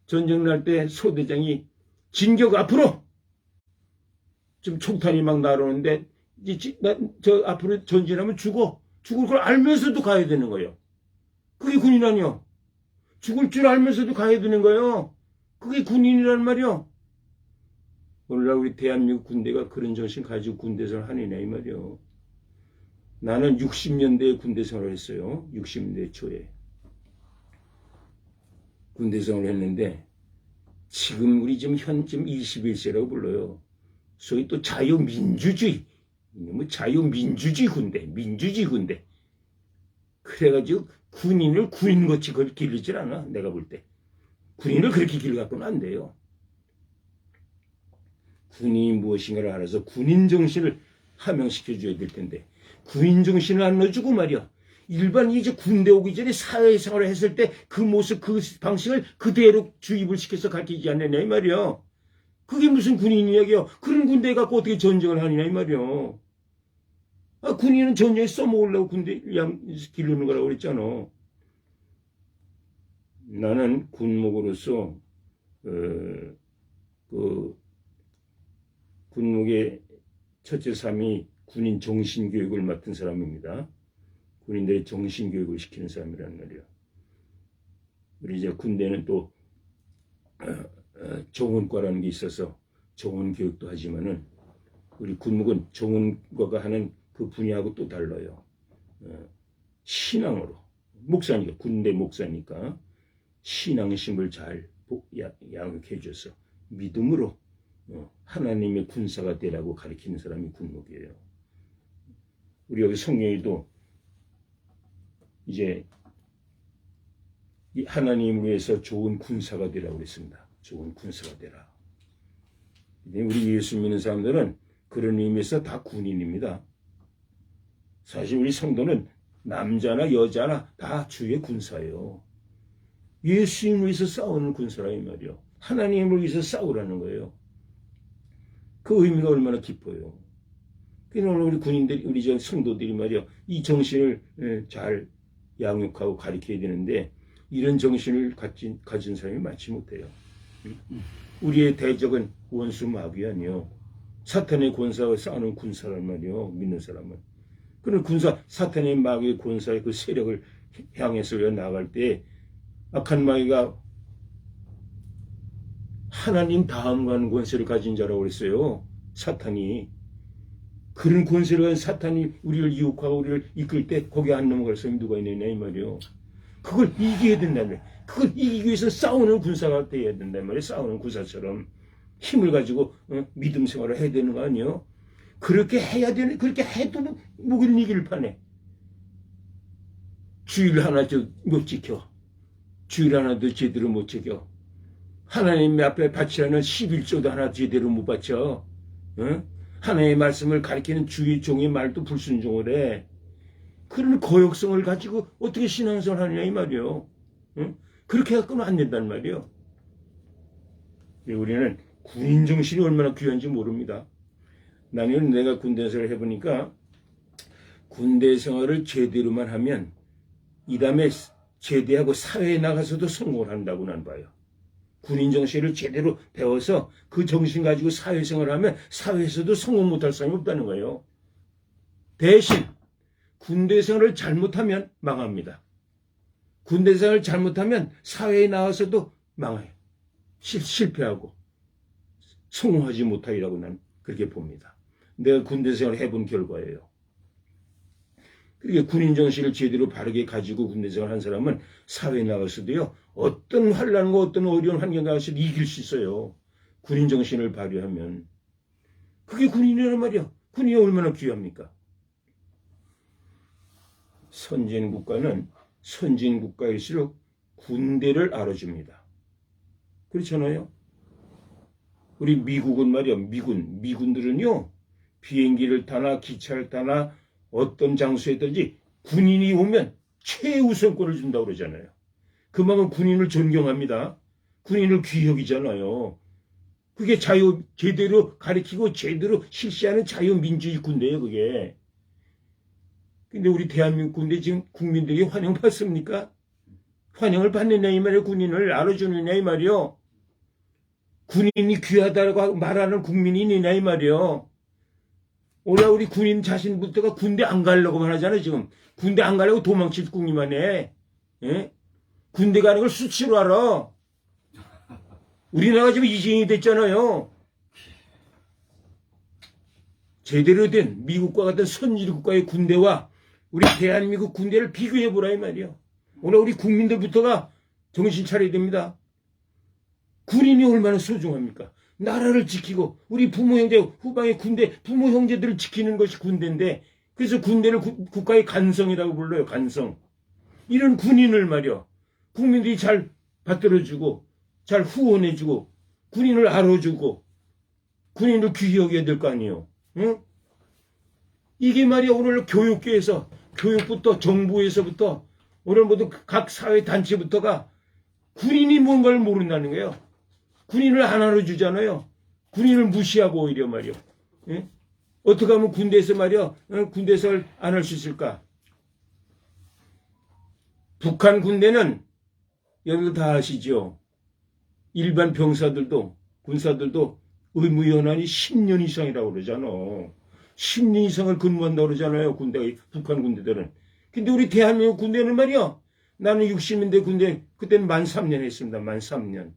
전쟁 날 때 소대장이 진격 앞으로 지금 총탄이 막 날아오는데 저 앞으로 전진하면 죽을 걸 알면서도 가야 되는 거예요. 그게 군인 아니요. 죽을 줄 알면서도 가야 되는 거예요. 그게 군인이란 말이요. 오늘날 우리 대한민국 군대가 그런 정신 가지고 군대 생활 하느냐 이 말이요. 나는 60년대에 군대 생활을 했어요. 60년대 초에. 군대 생활을 했는데 지금 우리 지금 21세라고 불러요. 소위 또 자유민주주의. 뭐 자유민주주의 군대. 민주주의 군대. 그래가지고 군인을 군인같이 그걸 기르질 않아. 내가 볼 때. 군인을 그렇게 길러갖고는 안 돼요. 군인이 무엇인가를 알아서 군인 정신을 함양시켜줘야 될 텐데 군인 정신을 안 넣어주고 말이야. 일반 이제 군대 오기 전에 사회생활을 했을 때 그 모습 그 방식을 그대로 주입을 시켜서 가르치지 않느냐 이 말이야. 그게 무슨 군인 이야기야. 그런 군대 갖고 어떻게 전쟁을 하느냐 이 말이야. 군인은 전쟁에 써먹으려고 군대 기르는 거라고 그랬잖아. 나는 군목으로서 군목의 첫째 삶이 군인 정신교육을 맡은 사람입니다. 군인들의 정신교육을 시키는 사람이란 말이야. 우리 이제 군대는 또 정원과라는 게 있어서 정원교육도 하지만은 우리 군목은 정원과가 하는 그 분야하고 또 달라요. 신앙으로 목사니까 군대 목사니까 신앙심을 잘 양육해 줘서 믿음으로 하나님의 군사가 되라고 가르치는 사람이 군목이에요. 우리 여기 성경에도 이제 하나님을 위해서 좋은 군사가 되라고 그랬습니다. 좋은 군사가 되라. 근데 우리 예수 믿는 사람들은 그런 의미에서 다 군인입니다. 사실 우리 성도는 남자나 여자나 다 주의 군사예요. 예수님을 위해서 싸우는 군사라 이 말이요. 하나님을 위해서 싸우라는 거예요. 그 의미가 얼마나 깊어요. 그러니까 오늘 우리 군인들이, 우리 성도들이 말이요, 이 정신을 잘 양육하고 가르쳐야 되는데 이런 정신을 가진 사람이 많지 못해요. 우리의 대적은 원수 마귀 아니요. 사탄의 권사와 싸우는 군사란 말이요. 믿는 사람은. 그런 사탄의 마귀의 권사의 그 세력을 향해서 나아갈 때 악한 마귀가 하나님 다음과 하는 권세를 가진 자라고 그랬어요. 사탄이. 그런 권세를 가진 사탄이 우리를 유혹하고 우리를 이끌 때 거기 안 넘어갈 사람이 누가 있느냐 이 말이요. 그걸 이겨야 된다는 거예요. 그걸 이기기 위해서 싸우는 군사가 되어야 된단 말이에요. 싸우는 군사처럼 힘을 가지고 믿음 생활을 해야 되는 거 아니에요? 그렇게 해야 되는, 그렇게 해도 목을 이길 판에 주일 하나 못 지켜. 주일 하나도 제대로 못 지켜. 하나님 앞에 바치라는 11조도 하나 제대로 못 바쳐. 하나님의 말씀을 가리키는 주의 종의 말도 불순종을 해. 그런 거역성을 가지고 어떻게 신앙생활 하느냐 이 말이요. 그렇게 갖고는 안 된단 말이요. 우리는 군인 정신이 얼마나 귀한지 모릅니다. 나는 내가 군대 생활을 해보니까 군대 생활을 제대로만 하면 이 다음에 제대하고 사회에 나가서도 성공을 한다고 난 봐요. 군인 정신을 제대로 배워서 그 정신 가지고 사회생활을 하면 사회에서도 성공 못할 사람이 없다는 거예요. 대신 군대 생활을 잘못하면 망합니다. 군대 생활을 잘못하면 사회에 나와서도 망해요. 실패하고 성공하지 못하리라고 난 그렇게 봅니다. 내가 군대 생활을 해본 결과예요. 그러니까 군인 정신을 제대로 바르게 가지고 군대 생활을 한 사람은 사회에 나가서도요, 어떤 환난과 어떤 어려운 환경 가서도 이길 수 있어요. 군인 정신을 발휘하면. 그게 군인이란 말이야. 군인이 얼마나 귀합니까? 선진 국가는 선진 국가일수록 군대를 알아줍니다. 그렇잖아요. 우리 미국은 말이야, 미군들은요, 비행기를 타나 기차를 타나 어떤 장소에든지 군인이 오면 최우선권을 준다고 그러잖아요. 그만큼 군인을 존경합니다. 군인을 귀여기잖아요. 그게 제대로 가르치고 제대로 실시하는 자유민주주의 군대예요, 그게. 근데 우리 대한민국 군대 지금 국민들이 환영받습니까? 환영을 받느냐 이 말이에요. 군인을 알아주느냐 이 말이에요. 군인이 귀하다고 말하는 국민이 있느냐 이 말이에요. 오늘 우리 군인 자신부터가 군대 안 가려고만 하잖아요. 지금 군대 안 가려고 도망칠 궁리만 해. 예? 군대 가는 걸 수치로 알아. 우리나라가 지금 이진이 됐잖아요. 제대로 된 미국과 같은 선진 국가의 군대와 우리 대한민국 군대를 비교해보라 이 말이에요. 오늘 우리 국민들부터가 정신 차려야 됩니다. 군인이 얼마나 소중합니까? 나라를 지키고 우리 부모 형제 후방의 군대 부모 형제들을 지키는 것이 군대인데, 그래서 군대를 국가의 간성이라고 불러요. 간성. 이런 군인을 말이야, 국민들이 잘 받들어주고 잘 후원해주고 군인을 알아주고 군인을 귀히 여겨야 될 거 아니에요. 응? 이게 말이야 오늘 교육계에서, 교육부터 정부에서부터 오늘 모두 각 사회단체부터가 군인이 뭔가를 모른다는 거예요. 군인을 안 알아주잖아요. 군인을 무시하고 오히려 말이요. 예? 어떻게 하면 군대에서 말이요, 군대에서 안 할 수 있을까? 북한 군대는 여러분들 다 아시죠? 일반 병사들도 군사들도 의무연한이 10년 이상이라고 그러잖아. 10년 이상을 근무한다고 그러잖아요. 북한 군대들은. 근데 우리 대한민국 군대는 말이요, 나는 60년대 군대 그때는 만 3년 했습니다. 만 3년.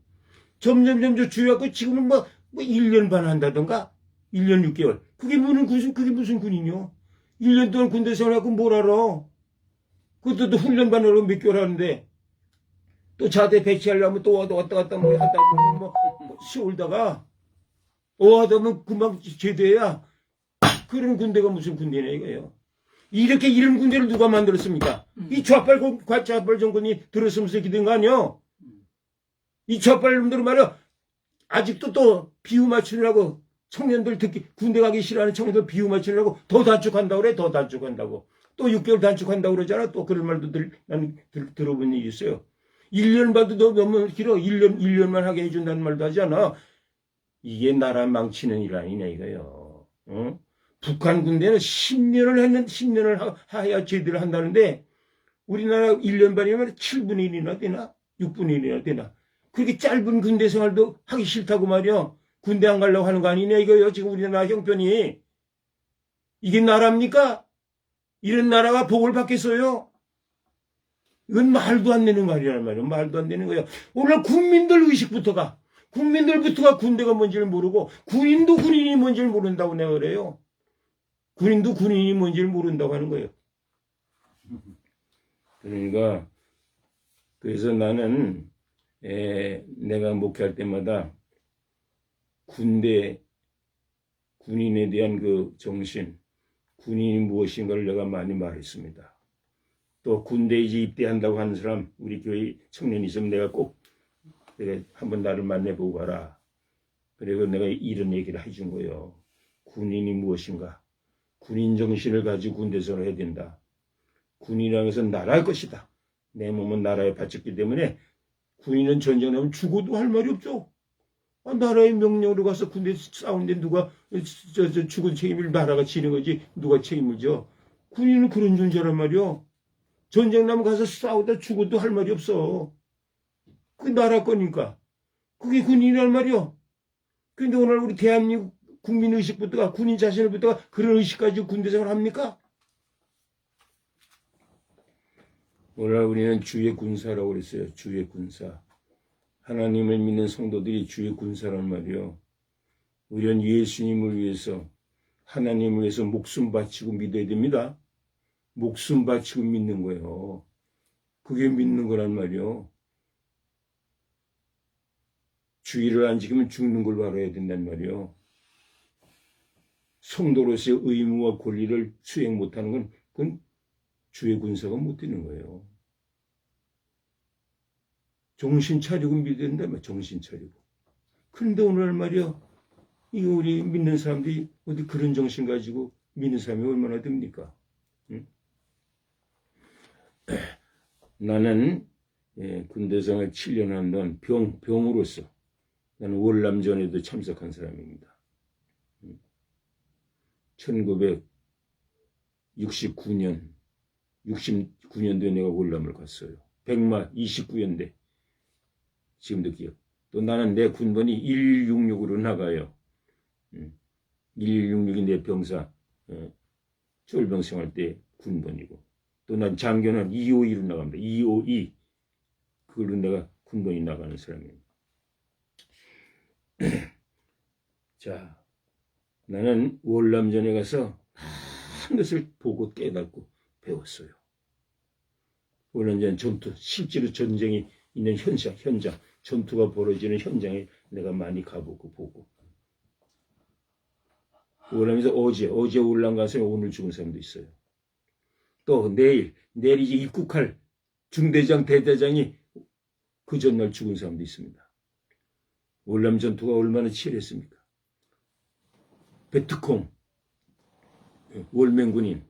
점점 줄여갖고 지금은 뭐 1년 반 한다던가 1년 6개월. 그게 무슨 군인이요? 1년 동안 군대 생활하고 뭘 알아? 그것도 훈련 반으로 몇 개월 하는데. 또 자대 배치하려면 또 왔다 갔다 뭐 하다 보면 뭐 쉬울다가 하다 보면 금방 제대야. 그런 군대가 무슨 군대냐 이거예요. 이렇게 이런 군대를 누가 만들었습니까? 이 좌빨 정권이 들었으면서 이렇게 된 거 아니요? 이 좌빨 놈들은 말이야 아직도 또 비유 맞추느라고 청년들 특히 군대 가기 싫어하는 청년들 비유 맞추느라고 더 단축한다고 그래. 더 단축한다고. 또 6개월 단축한다고 그러잖아. 또 그런 말도 난 들어본 일이 있어요. 1년 봐도 너 너무 길어. 1년만 하게 해준다는 말도 하지 않아. 이게 나라 망치는 일 아니냐 이거요. 어? 북한 군대는 10년을 해야 제대로 한다는데 우리나라 1년 반이면 7분의 1이나 되나? 6분의 1이나 되나? 그렇게 짧은 군대 생활도 하기 싫다고 말이야. 군대 안 가려고 하는 거 아니냐 이거요. 지금 우리나라 형편이. 이게 나라입니까? 이런 나라가 복을 받겠어요? 이건 말도 안 되는 말이란 말이에요. 말도 안 되는 거예요. 오늘 국민들 의식부터가 군대가 뭔지를 모르고 군인도 군인이 뭔지를 모른다고 내가 그래요. 군인도 군인이 뭔지를 모른다고 하는 거예요. 그러니까 그래서 나는 내가 목회할 때마다 군인에 대한 그 정신, 군인이 무엇인가를 내가 많이 말했습니다. 또 군대에 이제 입대한다고 하는 사람, 우리 교회 청년이 있으면 내가 한번 나를 만나보고 가라. 그리고 내가 이런 얘기를 해준 거예요. 군인이 무엇인가? 군인 정신을 가지고 군대 생활을 해야 된다. 군인이라는 것은 나라의 것이다. 내 몸은 나라에 바쳤기 때문에 군인은 전쟁하면 죽어도 할 말이 없죠. 나라의 명령으로 가서 군대 싸우는데 누가 죽은 책임을 나라가 지는 거지 누가 책임을 져. 군인은 그런 존재란 말이요. 전쟁 나면 가서 싸우다 죽어도 할 말이 없어. 그게 나라 거니까. 그게 군인이란 말이요. 근데 오늘 우리 대한민국 국민의식부터가 군인 자신을부터가 그런 의식 가지고 군대 생활 합니까? 오늘 우리는 주의 군사라고 그랬어요. 주의 군사. 하나님을 믿는 성도들이 주의 군사란 말이요. 우리는 예수님을 위해서 하나님을 위해서 목숨 바치고 믿어야 됩니다. 목숨 바치고 믿는 거예요. 그게 믿는 거란 말이요. 주의를 안 지키면 죽는 걸 알아야 된단 말이요. 성도로서의 의무와 권리를 수행 못하는 건 그건 주의 군사가 못 되는 거예요. 정신 차리고 믿어야 된다면 정신 차리고. 그런데 오늘 말이야 이거 우리 믿는 사람들이 어디 그런 정신 가지고 믿는 사람이 얼마나 됩니까? 응? 나는 군대 생활 7년 한 동안 병으로서 나는 월남전에도 참석한 사람입니다. 1969년도에 내가 월남을 갔어요. 백마 29연대. 지금도 기억. 또 나는 내 군번이 1166으로 나가요. 1166이 내 병사 쫄병 생활 때 군번이고. 또 난 장교는 252로 나갑니다. 252. 그걸로 내가 군번이 나가는 사람입니다. 자, 나는 월남전에 가서 많은 것을 보고 깨닫고 배웠어요. 월남전 전투, 실제로 전쟁이 있는 현장, 전투가 벌어지는 현장에 내가 많이 가보고 보고. 월남에서 어제 월남 가서 오늘 죽은 사람도 있어요. 또 내일 이제 입국할 중대장, 대대장이 그 전날 죽은 사람도 있습니다. 월남 전투가 얼마나 치열했습니까? 베트콩, 월맹군인,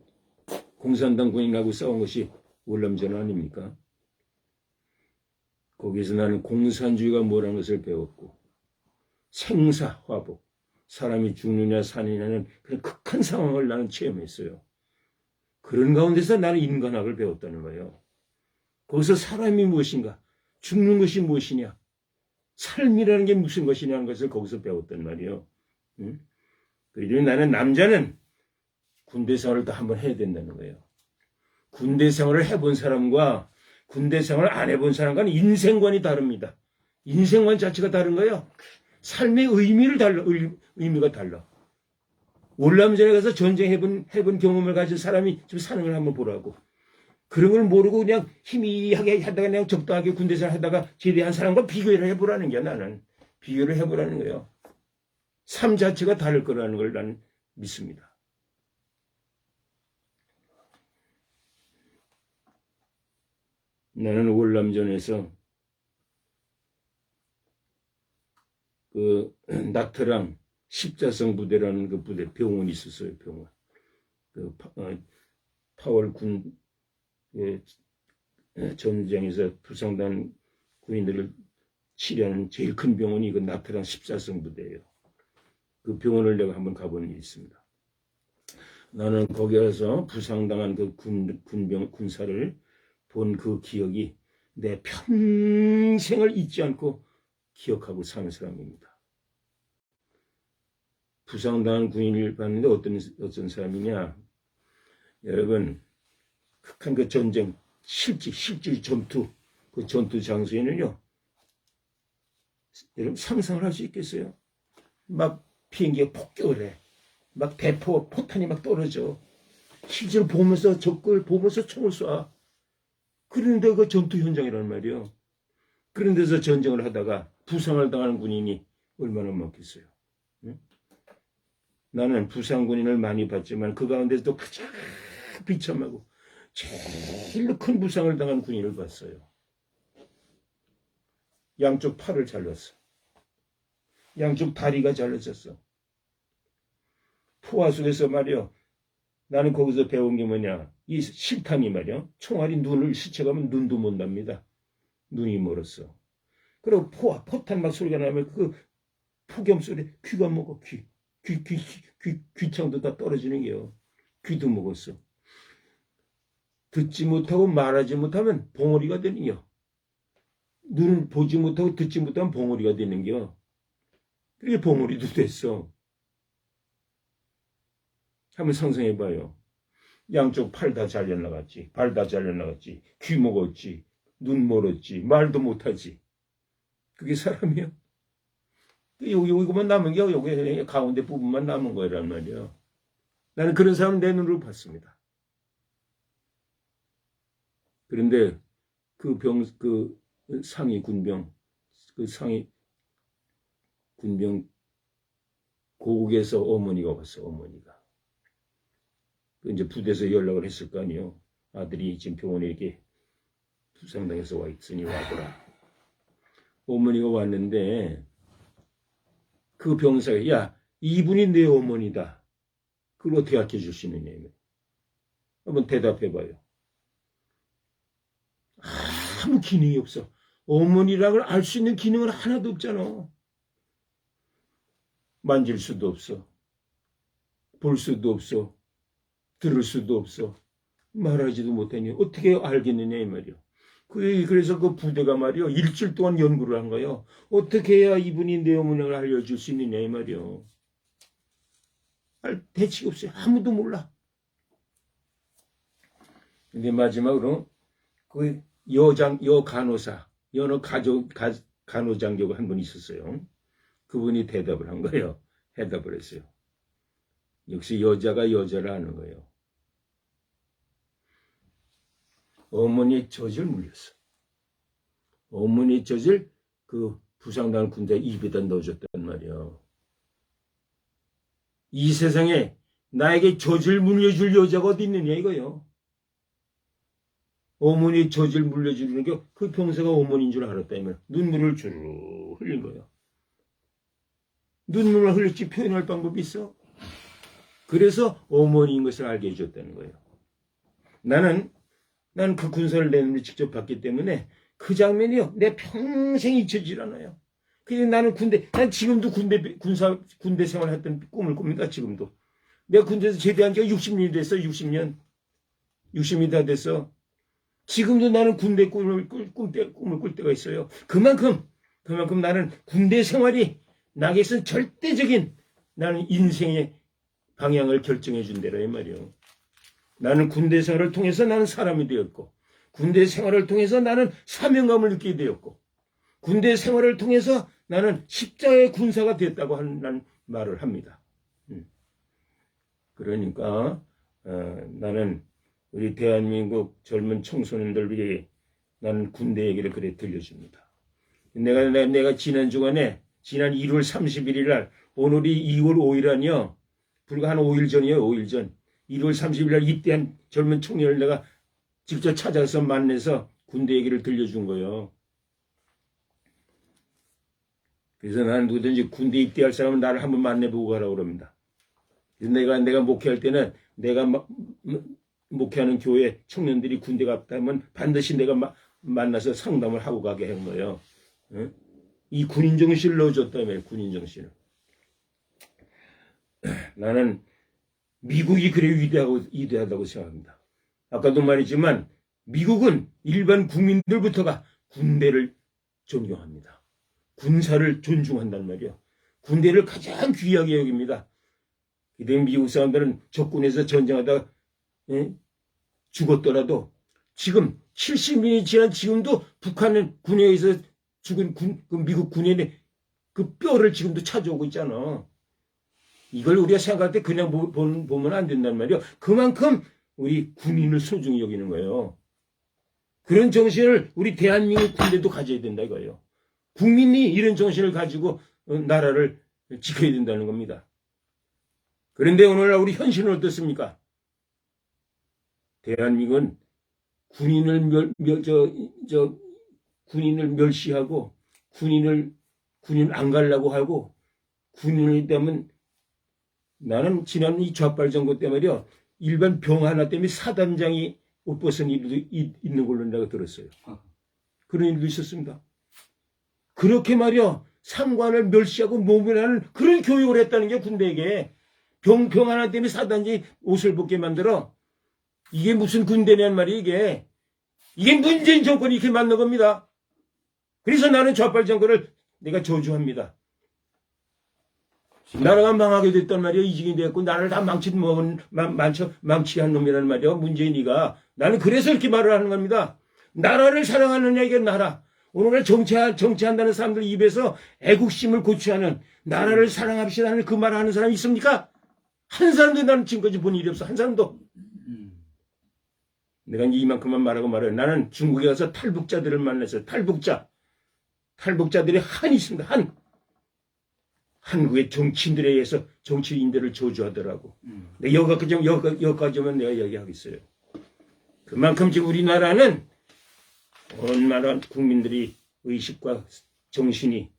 공산당 군인하고 싸운 것이 월남전 아닙니까? 거기서 나는 공산주의가 뭐라는 것을 배웠고, 생사화복, 사람이 죽느냐 사느냐는 그런 극한 상황을 나는 체험했어요. 그런 가운데서 나는 인간학을 배웠다는 거예요. 거기서 사람이 무엇인가, 죽는 것이 무엇이냐, 삶이라는 게 무슨 것이냐는 것을 거기서 배웠단 말이에요. 응? 그리고 나는 남자는 군대 생활을 또 한번 해야 된다는 거예요. 군대 생활을 해본 사람과 군대 생활을 안 해본 사람과는 인생관이 다릅니다. 인생관 자체가 다른 거예요. 삶의 의미가 달라. 월남전에 가서 전쟁 해본 경험을 가진 사람이 지금 사는 걸 한번 보라고. 그런 걸 모르고 그냥 희미하게 하다가 그냥 적당하게 군대생활 하다가 제대한 사람과 비교를 해보라는 게 나는. 비교를 해보라는 거예요. 삶 자체가 다를 거라는 걸 나는 믿습니다. 나는 월남전에서 그 나트랑 십자성 부대라는 그 부대 병원이 있었어요. 병원. 그 파월 군 전쟁에서 부상당 군인들을 치료하는 제일 큰 병원이 그 나트랑 십자성 부대예요. 그 병원을 내가 한번 가본 일이 있습니다. 나는 거기 가서 부상당한 그 군사를 본 그 기억이 내 평생을 잊지 않고 기억하고 사는 사람입니다. 부상당한 군인을 봤는데 어떤 사람이냐? 여러분, 극한 그 전쟁, 실질 전투, 그 전투 장소에는요, 여러분 상상을 할 수 있겠어요? 막 비행기가 폭격을 해. 막 대포, 포탄이 막 떨어져. 실제로 보면서 적을 보면서 총을 쏴. 그런데 그 전투 현장이란 말이에요. 그런 데서 전쟁을 하다가 부상을 당하는 군인이 얼마나 많겠어요. 응? 나는 부상 군인을 많이 봤지만 그 가운데서도 가장 비참하고 제일 큰 부상을 당한 군인을 봤어요. 양쪽 팔을 잘랐어. 양쪽 다리가 잘라졌어. 포화 속에서 말이요. 나는 거기서 배운 게 뭐냐. 이 실탄이 말이요. 총알이 눈을 스쳐가면 눈도 못 납니다. 눈이 멀었어. 그리고 포탄 막 소리가 나면 그 폭염 소리 귀가 먹어. 귀창도 다 떨어지는 게요. 귀도 먹었어. 듣지 못하고 말하지 못하면 봉오리가 되는 겨. 눈을 보지 못하고 듣지 못하면 봉오리가 되는 겨. 그게 봉오리도 됐어. 한번 상상해봐요. 양쪽 팔 다 잘려나갔지. 발 다 잘려나갔지. 귀 먹었지. 눈 멀었지. 말도 못하지. 그게 사람이야. 여기만 남은 게 여기 가운데 부분만 남은 거란 말이야. 나는 그런 사람 내 눈으로 봤습니다. 그런데 그 상위 군병, 그 상위 군병 고국에서 어머니가 왔어, 어머니가. 이제 부대에서 연락을 했을 거 아니에요. 아들이 지금 병원에 이렇게 부상당해서 와 있으니 와보라. 어머니가 왔는데 그 병사가 야 이분이 내 어머니다. 그걸 어떻게 알려줄 수 있느냐. 한번 대답해봐요. 아무 기능이 없어. 어머니라고 알 수 있는 기능은 하나도 없잖아. 만질 수도 없어. 볼 수도 없어. 들을 수도 없어. 말하지도 못하니 어떻게 알겠느냐 이 말이야. 그래서 그 부대가 말이야 일주일 동안 연구를 한 거예요. 어떻게 해야 이분이 내 어머니를 알려줄 수 있느냐 이 말이야. 대책이 없어요. 아무도 몰라. 근데 마지막으로 그 여간호사, 간호장교가 한 분 있었어요. 그분이 대답을 한 거예요. 해답을 했어요. 역시 여자가 여자를 아는 거예요. 어머니의 젖을 물렸어. 어머니의 젖을 그 부상당한 군대 입에다 넣어줬단 말이야. 이 세상에 나에게 젖을 물려줄 여자가 어디 있느냐 이거요. 어머니의 젖을 물려주는 게 그 병사가 어머니인 줄 알았다면 눈물을 주르르 흘린 거예요. 눈물을 흘릴지 표현할 방법이 있어. 그래서 어머니인 것을 알게 해줬다는 거예요. 나는 그 군사를 내 눈으로 직접 봤기 때문에 그 장면이요 내 평생 잊혀지질 않아요. 그래서 나는 난 지금도 군대 생활했던 꿈을 꿉니다. 지금도 내가 군대에서 제대한 지가 60년이 됐어. 60이 다 됐어. 지금도 나는 군대 꿈을 꿀 때가 있어요. 그만큼 나는 군대 생활이 나에게서 절대적인 나는 인생의 방향을 결정해 준 대로 이 말이요. 나는 군대 생활을 통해서 나는 사람이 되었고, 군대 생활을 통해서 나는 사명감을 느끼게 되었고, 군대 생활을 통해서 나는 십자가의 군사가 됐다고 하는 말을 합니다. 그러니까 나는 우리 대한민국 젊은 청소년들에게 나는 군대 얘기를 그래 들려줍니다. 내가 지난 주간에 지난 1월 31일 날 오늘이 2월 5일 아니요. 불과 한 5일 전이에요. 5일 전. 1월 30일 날 입대한 젊은 청년을 내가 직접 찾아서 만나서 군대 얘기를 들려준 거예요. 그래서 나는 누구든지 군대 입대할 사람은 나를 한번 만나보고 가라고 그럽니다. 그래서 내가 목회할 때는 내가 목회하는 교회 청년들이 군대 갔다 하면 반드시 내가 만나서 상담을 하고 가게 한 거예요. 응? 이 군인 정신을 넣어줬다며, 군인 정신을. 나는 미국이 그래 위대하다고 생각합니다. 아까도 말했지만 미국은 일반 국민들부터가 군대를 존경합니다. 군사를 존중한단 말이에요. 군대를 가장 귀하게 여깁니다. 미국 사람들은 적군에서 전쟁하다 죽었더라도 지금 70년이 지난 지금도 북한 군에 의해서 죽은 그 미국 군인의 그 뼈를 지금도 찾아오고 있잖아. 이걸 우리가 생각할 때 그냥 보면 안 된단 말이에요. 그만큼 우리 군인을 소중히 여기는 거예요. 그런 정신을 우리 대한민국 군대도 가져야 된다 이거예요. 국민이 이런 정신을 가지고 나라를 지켜야 된다는 겁니다. 그런데 오늘날 우리 현실은 어떻습니까? 대한민국은 군인을 군인을 멸시하고 군인 안 가려고 하고 군인이 되면 나는 지난 이 좌빨 정부 때 말이야 일반 병 하나 때문에 사단장이 옷 벗은 일도 있는 걸로 내가 들었어요. 그런 일도 있었습니다. 그렇게 말이야 상관을 멸시하고 모면하는 그런 교육을 했다는 게 군대에게 병 하나 때문에 사단장이 옷을 벗게 만들어. 이게 무슨 군대냐는 말이야 이게 문재인 정권이 이렇게 만든 겁니다. 그래서 나는 좌빨 정권을 내가 저주합니다. 나라가 망하게 됐단 말이야. 이직이 됐고 나라를 다 망치한 놈이라는 말이야. 문재인이가. 나는 그래서 이렇게 말을 하는 겁니다. 나라를 사랑하느냐 이게 나라. 오늘날 정치한다는 사람들 입에서 애국심을 고취하는 나라를 사랑합시다는 그 말을 하는 사람이 있습니까? 한 사람도 나는 지금까지 본 일이 없어. 한 사람도. 내가 이제 이만큼만 말하고 말해요. 나는 중국에 가서 탈북자들을 만났어요. 탈북자들이 한이 있습니다. 한국의 정치인들에 의해서 정치인들을 저주하더라고. 여기까지만 내가 이야기하겠어요. 그만큼 지금 우리나라는 얼마나 국민들이 의식과 정신이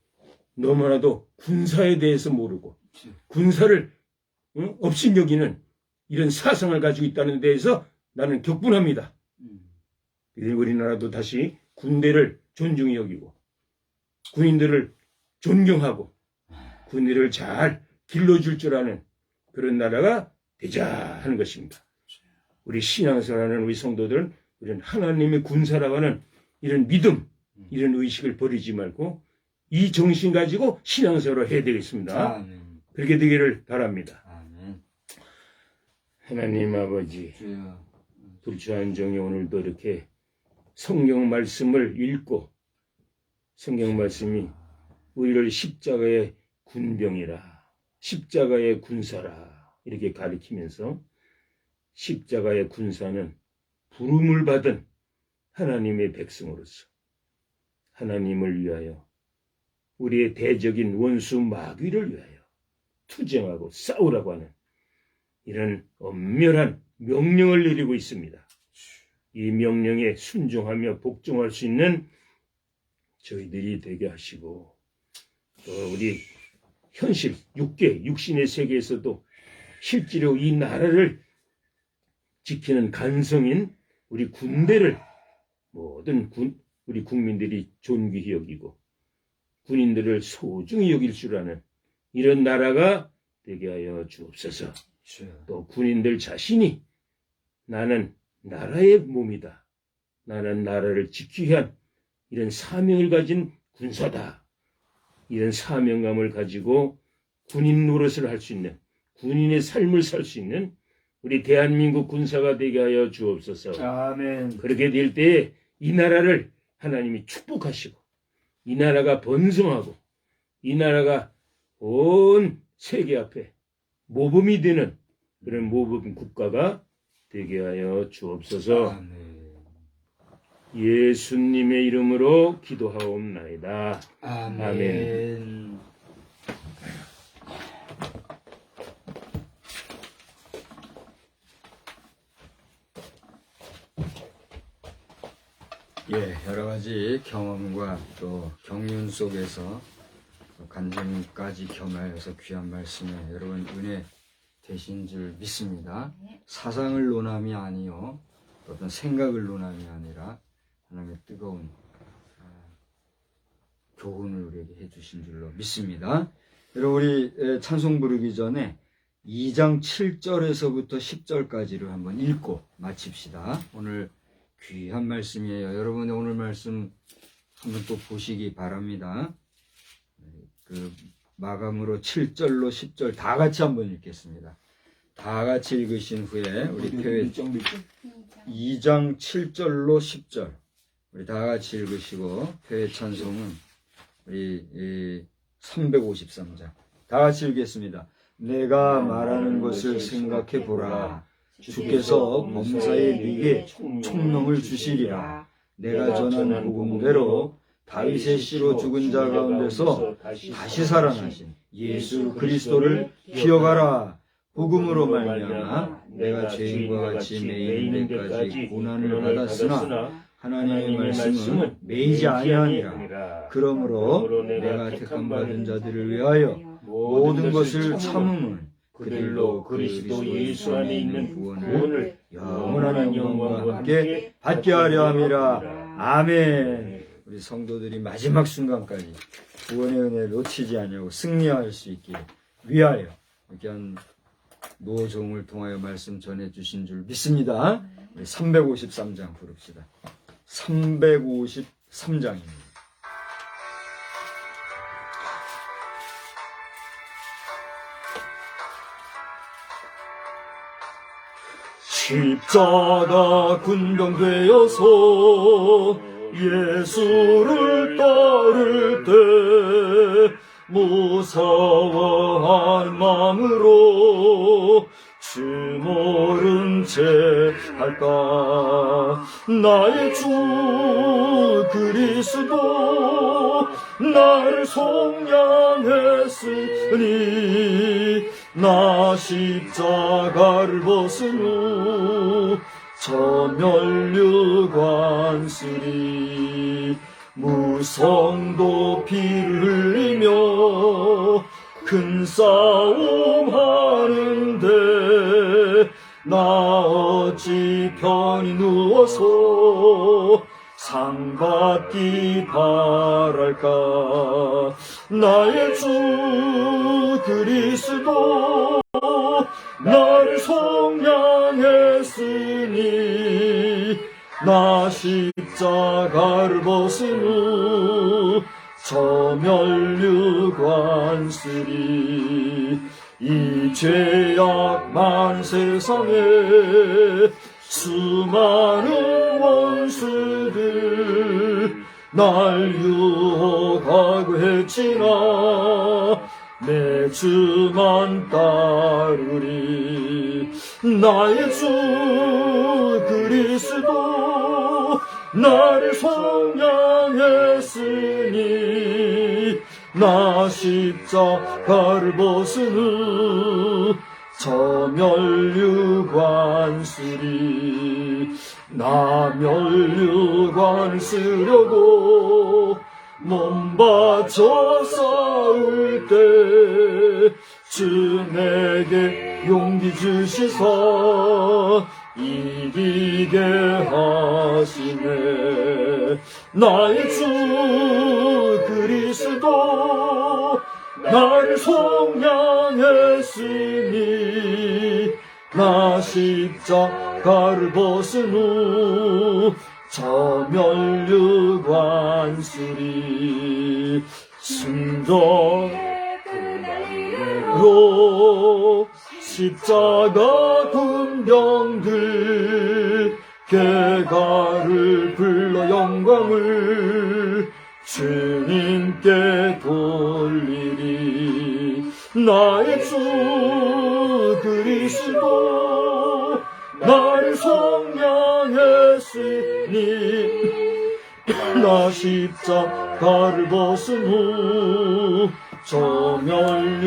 너무나도 군사에 대해서 모르고 군사를 업신여기는 이런 사상을 가지고 있다는 데에서 나는 격분합니다. 우리나라도 다시 군대를 존중히 여기고 군인들을 존경하고 군인들을 잘 길러줄 줄 아는 그런 나라가 되자 하는 것입니다. 우리 신앙생활하는 우리 성도들은 이런 하나님의 군사라고 하는 이런 믿음, 이런 의식을 버리지 말고 이 정신 가지고 신앙생활을 해야 되겠습니다. 아멘. 그렇게 되기를 바랍니다. 아멘. 하나님 아버지, 주여. 불추한 정이 오늘도 이렇게 성경 말씀을 읽고 성경 말씀이 우리를 십자가의 군병이라, 십자가의 군사라 이렇게 가리키면서 십자가의 군사는 부름을 받은 하나님의 백성으로서 하나님을 위하여 우리의 대적인 원수 마귀를 위하여 투쟁하고 싸우라고 하는 이런 엄멸한 명령을 내리고 있습니다. 이 명령에 순종하며 복종할 수 있는 저희들이 되게 하시고 또 우리 현실 육신의 세계에서도 실제로 이 나라를 지키는 간성인 우리 군대를 모든 우리 국민들이 존귀히 여기고 군인들을 소중히 여길 줄 아는 이런 나라가 되게 하여 주옵소서. 또 군인들 자신이 나는 나라의 몸이다. 나는 나라를 지키기 위한 이런 사명을 가진 군사다. 이런 사명감을 가지고 군인 노릇을 할 수 있는 군인의 삶을 살 수 있는 우리 대한민국 군사가 되게 하여 주옵소서. 아멘. 그렇게 될 때 이 나라를 하나님이 축복하시고 이 나라가 번성하고 이 나라가 온 세계 앞에 모범이 되는 그런 모범 국가가 되게 하여 주옵소서. 아멘. 예수님의 이름으로 기도하옵나이다. 아멘. 아멘. 예, 여러 가지 경험과 또 경륜 속에서 간증까지 겸하여서 귀한 말씀에 여러분 은혜 되신 줄 믿습니다. 사상을 논함이 아니요 어떤 생각을 논함이 아니라 하나님의 뜨거운 교훈을 우리에게 해주신 줄로 믿습니다. 여러분 우리 찬송 부르기 전에 2장 7절에서부터 10절까지를 한번 읽고 마칩시다. 오늘 귀한 말씀이에요. 여러분의 오늘 말씀 한번 또 보시기 바랍니다. 그 마감으로 7절로 10절 다 같이 한번 읽겠습니다. 다 같이 읽으신 후에 우리 교회 2장 7절로 10절 우리 다 같이 읽으시고 교회 찬송은 우리 353장 다 같이 읽겠습니다. 내가 말하는 것을 생각해 보라. 주께서 범사에 네게 총명을 주시리라. 내가 전한 복음대로 다윗의 씨로 죽은 자 가운데서 다시 살아나신 예수 그리스도를 기억하라. 복음으로 말미암아 내가 죄인과 같이 매이는 데까지 고난을 받았으나 하나님의 말씀은 매이지 아니하니라. 그러므로 내가 택함 받은 자들을 위하여 모든 것을 참음은 그들로 그리스도 예수 안에 있는 구원을 영원한 영광과 함께 받게 하려 함이라. 아멘. 우리 성도들이 마지막 순간까지 구원의 은혜를 놓치지 아니하고 승리할 수 있게 위하여 귀한 노종을 통하여 말씀 전해주신 줄 믿습니다. 우리 353장 부릅시다. 353장입니다. 십자가 군병되어서 예수를 따를 때 무서워한 마음으로 주 모른 채 할까. 나의 주 그리스도 나를 속량했으니 나 십자가를 벗은 후 저멸류관 쓰리. 무성도 피를 흘리며 큰 싸움 하는데 나 어찌 편히 누워서 상 받기 바랄까. 나의 주 그리스도 나를 속량했으니 나 십자가를 벗은 후 저멸류관 쓰리. 이 죄악만 세상에 수많은 원수들 날 유혹하고 했지나 내 주만 따르리. 나의 주 그리스도 나를 속량했으니 나 십자가를 벗은 후 저멸류관 쓰리. 나 멸류관 쓰려고 몸 바쳐 싸울 때 주 내게 용기 주시사 이기게 하시네. 나의 주 그리스도 나를 속량했으니 나 십자가를 벗은 후 저멸류관 쓰리. 승전 로 십자가 군병들 개가를 불러 영광을 주님께 돌리리. 나의 주 그리스도 나를 나를 속량했으니 나 십자가를 벗은 후 저멸류관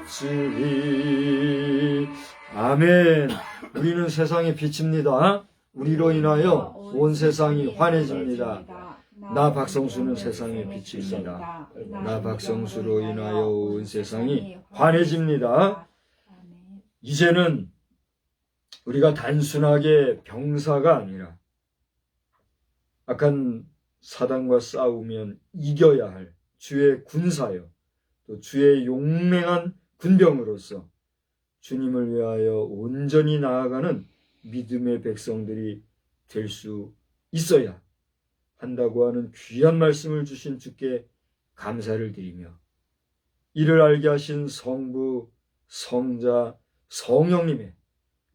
쓰리. 아멘. 우리는 세상의 빛입니다. 우리로 인하여 온 세상이 환해집니다. 나 박성수는 세상의 빛입니다. 나 박성수로 인하여 온 세상이 환해집니다. 이제는 우리가 단순하게 병사가 아니라 악한 사단과 싸우면 이겨야 할 주의 군사여 또 주의 용맹한 군병으로서 주님을 위하여 온전히 나아가는 믿음의 백성들이 될 수 있어야 한다고 하는 귀한 말씀을 주신 주께 감사를 드리며 이를 알게 하신 성부, 성자, 성령님의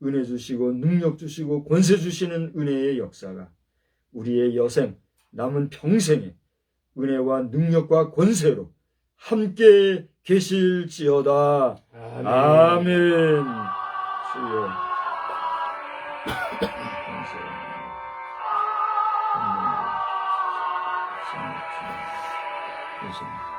은혜 주시고 능력 주시고 권세 주시는 은혜의 역사가 우리의 여생 남은 평생에 은혜와 능력과 권세로 함께 계실지어다. 아멘. 주여 감사합니다.